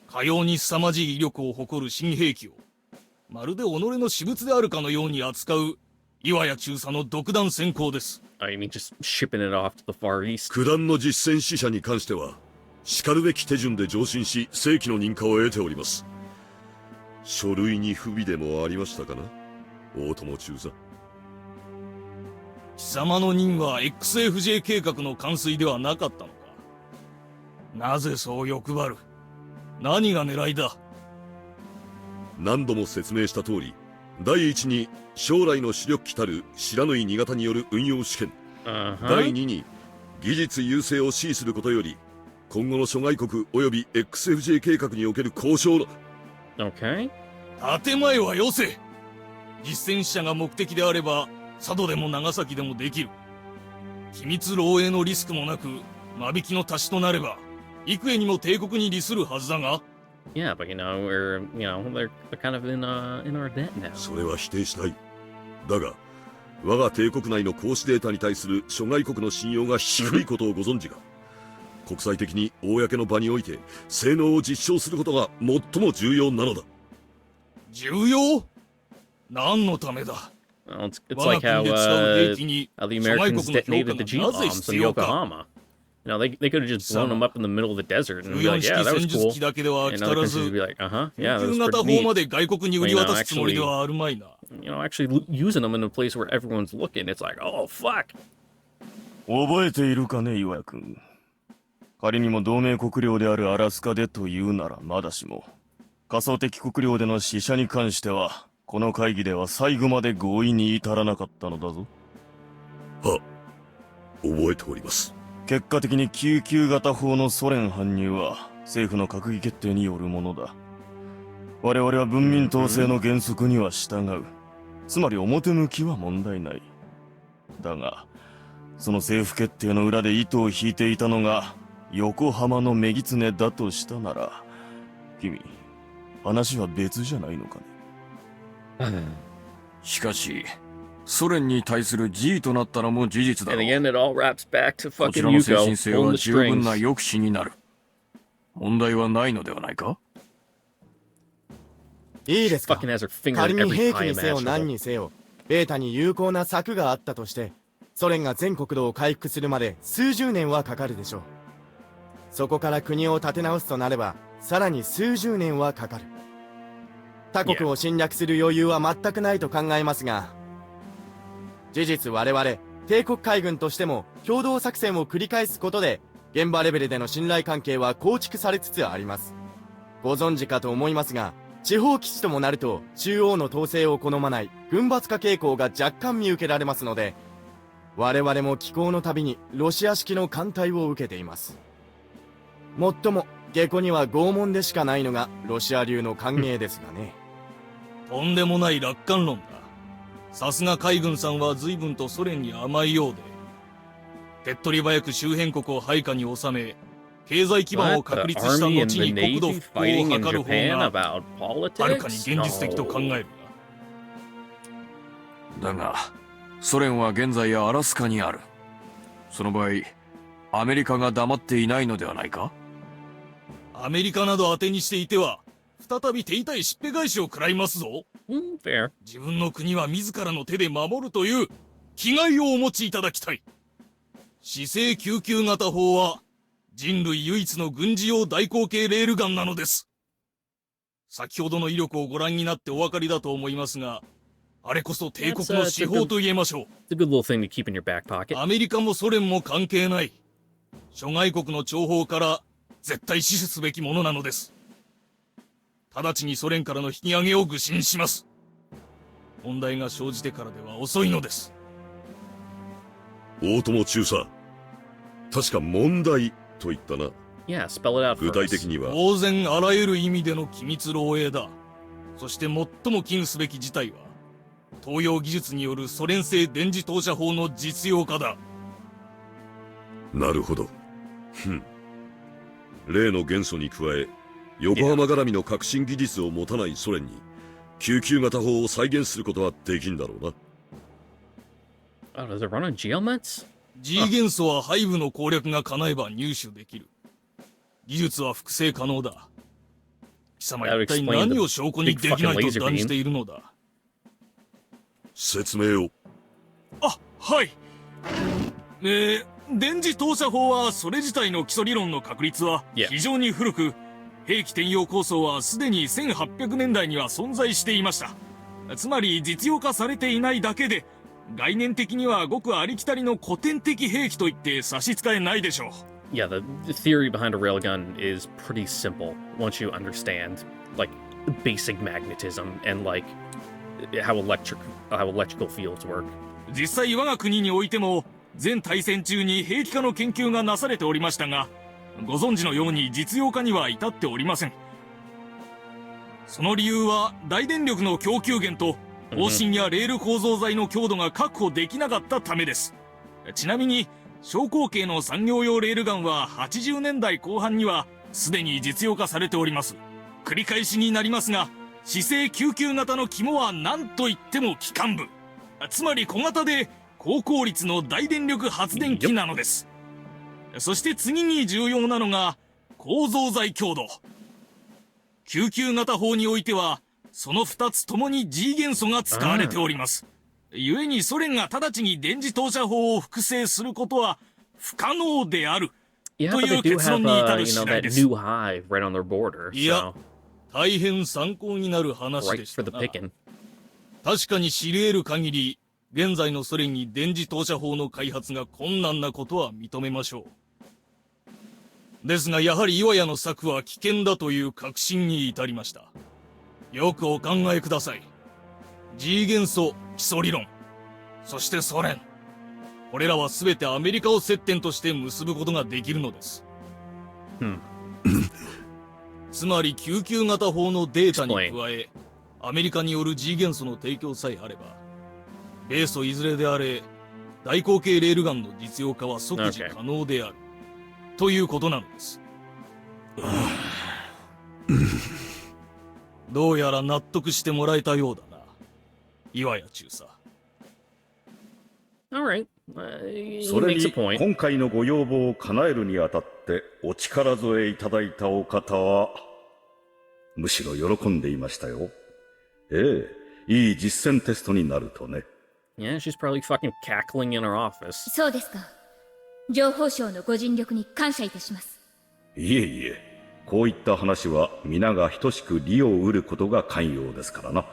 かように凄まじい威力を誇る新兵器を、まるで己の私物であるかのように扱う岩谷中佐の独断専行です。
I mean, just shipping it off to the Far East.
九段の実戦死者に関しては、叱るべき手順で上申し、正規の認可を得ております。書類に不備でもありましたかな、大友中佐。
貴様の任は XFJ 計画の完遂ではなかったのか。なぜそう欲張る？何が狙いだ？
何度も説明した通り、第一に将来の主力機たる白縫2型による運用試験、第二に技術優勢を支持することより、今後の諸外国及び XFJ 計画における交渉の。
Okay.
建前はよせ。実践者が目的であれば、佐渡でも長崎でもできる。機密漏洩のリスクもなく、間引きの足しとなれば、幾重にも帝国に利するはずだが。
Yeah, but they're kind of in our debt now.
それは否定しない。だが、我が帝国内の公式データに対する諸外国の信用が低いことをご存知か。国際的に公の場において性能を実証することが最も重要なのだ。
重要？何のためだ？
Well, it's like how the Americans detonated the G-bombs in Yokohama. They could have just blown them up in the middle of the desert and be like, yeah, that was cool. And other countries would be like, yeah, that was pretty neat. Actually using them in a place where everyone's looking, it's like, oh, fuck.
覚えているかね、岩谷君。仮にも同盟国領であるアラスカでというならまだしも、仮想敵国領での死者に関しては、この会議では最後まで合意に至らなかったのだぞ。
は、覚えております。
結果的に99型法のソ連搬入は政府の閣議決定によるものだ。我々は文民統制の原則には従う。つまり表向きは問題ない。だが、その政府決定の裏で糸を引いていたのが横浜の女狐だとしたなら、君、話は別じゃないのかね。
しかし、ソ連に対するGとなったのも事実だろう。こちらの精神性は十分な抑止になる。問題はないのではないか？
いいですか？仮に兵器にせよ何にせよ、ベータに有効な策があったとして、ソ連が全国土を回復するまで数十年はかかるでしょう。そこから国を立て直すとなれば、さらに数十年はかかる。他国を侵略する余裕は全くないと考えますが、事実我々、帝国海軍としても共同作戦を繰り返すことで、現場レベルでの信頼関係は構築されつつあります。ご存知かと思いますが、地方基地ともなると、中央の統制を好まない軍閥化傾向が若干見受けられますので、我々も寄港のたびにロシア式の艦隊を受けています。もっとも、下戸には拷問でしかないのがロシア流の歓迎ですがね。
とんでもない楽観論だ。さすが海軍さんは随分とソ連に甘いようで、手っ取り早く周辺国を配下に収め、経済基盤を確立した後に国土復興を図る方が、はるかに現実的と考える
だが、ソ連は現在アラスカにある。その場合、アメリカが黙っていないのではないか？
アメリカなど当てにしていては、再び手痛いしっぺ返しを食らいますぞ。自分の国は自らの手で守るという気概をお持ちいただきたい。市制救急型砲は人類唯一の軍事用大口径レールガンなのです。先ほどの威力をご覧になってお分かりだと思いますが、あれこそ帝国の至宝と言えましょう。アメリカもソ連も関係ない。諸外国の諜報から絶対死守すべきものなのです。直ちにソ連からの引き上げを愚信します。問題が生じてからでは遅いのです。
大友中佐、確か問題と言ったな。具体的には
当然あらゆる意味での機密漏洩だ。そして最も危惧すべき事態は、東洋技術によるソ連製電磁投射砲の実用化だ。
なるほど。例の元素に加え、横浜絡みの革新技術を持たないソ連に救急型砲を再現することはできんだろうな。
G 元素は背部の攻略が叶えば入手できる。技術は複製可能だ。貴様一体何を証拠にできないと断じているのだ。
説明を。
はい。電磁投射砲はそれ自体の基礎理論の確立は非常に古く、兵器転用構想はすでに1800年代には存在していました。つまり実用化されていないだけで、概念的にはごくありきたりの古典的兵器と言って差し支えないでしょう。
Yeah, the theory behind a railgun is pretty simple once you understand, like, basic magnetism and, like, how electrical fields work.
実際我が国においても、全大戦中に兵器化の研究がなされておりましたが、ご存知のように実用化には至っておりません。その理由は大電力の供給源と砲身やレール構造材の強度が確保できなかったためです。ちなみに小口径の産業用レールガンは80年代後半にはすでに実用化されております。繰り返しになりますが、市製救急型の肝は何といっても機関部、つまり小型で高効率の大電力発電機なのです。そして次に重要なのが構造材強度。救急型砲においてはその2つともに G 元素が使われております。故にソ連が直ちに電磁投射砲を複製することは不可能であるという結論に至る次第です。いや、大変参考になる話でしたな。確かに知り得る限り、現在のソ連に電磁投射砲の開発が困難なことは認めましょう。ですがやはり岩屋の策は危険だという確信に至りました。よくお考えください。G 元素基礎理論、そしてソ連、これらは全てアメリカを接点として結ぶことができるのです。つまり救急型砲のデータに加え、アメリカによる G 元素の提供さえあれば、米ソいずれであれ大口径レールガンの実用化は即時可能である、ということなのです。どうやら納得してもらえたようだな、岩谷中佐。
それに今回のご要望を叶えるにあたってお力添えいただいたお方はむしろ喜んでいましたよ。ええ、いい実践テストになるとね。
Yeah, she's probably fucking cackling in her office.
そうですか。情報省のご尽力に感謝いたします。
いえいえ、こういった話は皆が等しく利を得ることが肝要ですからな。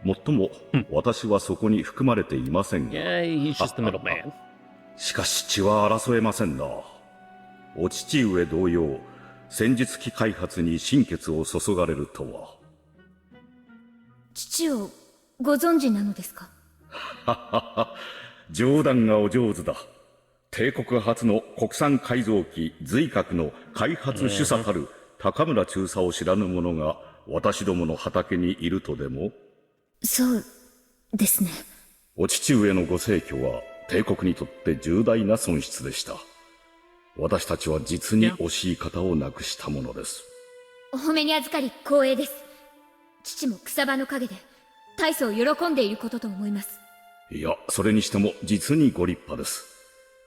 もっとも、私はそこに含まれていませんが。
Yeah, he's just the middleman.
しかし血は争えませんな。お父上同様、戦術機開発に心血を注がれるとは。
父をご存知なのですか？
ははは、冗談がお上手だ。帝国初の国産改造機随閣の開発主査たる高村中佐を知らぬ者が私どもの畑にいるとでも？
そうですね。
お父上のご逝去は帝国にとって重大な損失でした。私たちは実に惜しい方を亡くしたものです。
お褒めに預かり光栄です。父も草葉の陰で大層喜んでいることと思います。
いや、それにしても実にご立派です。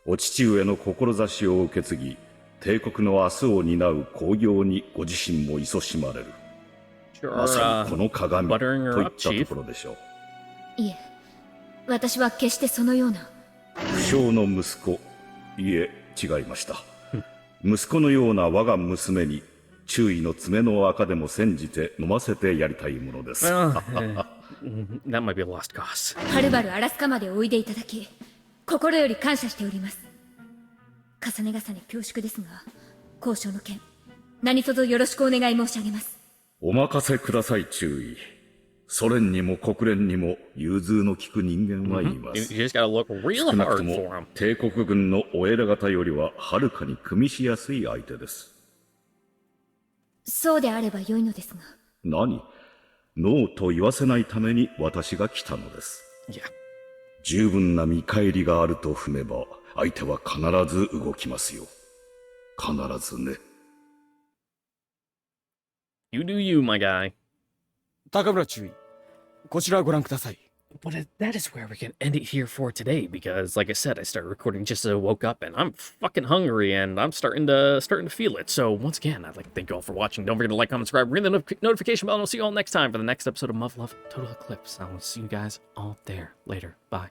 お父上の志を受け継ぎ、帝国の明日を担う興行にご自身も勤しまれる。まさにこの鏡といったところでしょう。
いえ、私は決してそのような。
不肖の息子、いえ、違いました。息子のような我が娘に、注意の爪の赤でも煎じて飲ませてやりたいものです。
That might be a lost cause.
はるばるアラスカまでおいでいただき、心より感謝しております。重ね重ね恐縮ですが、交渉の件、何卒よろしくお願い申し上げます。
お任せください、注意。ソ連にも国連にも融通の利く人間はいます。少なくとも帝国軍のお偉方よりははるかに組みしやすい相手です。
そうであればよいのですが。
何？ノーと言わせないために私が来たのです。十分な見返りがあると踏めば、相手は必ず動きますよ。必ずね。
You do you, my guy.
高村注意。こちらご覧ください。
But that is where we can end it here for today, because, like I said, I started recording just as I woke up, and I'm fucking hungry, and I'm starting to feel it. So once again, I'd like to thank you all for watching. Don't forget to like, comment, subscribe, ring the notification bell, and I'll see you all next time for the next episode of MUV LUV Total Eclipse. I will see you guys all there later. Bye.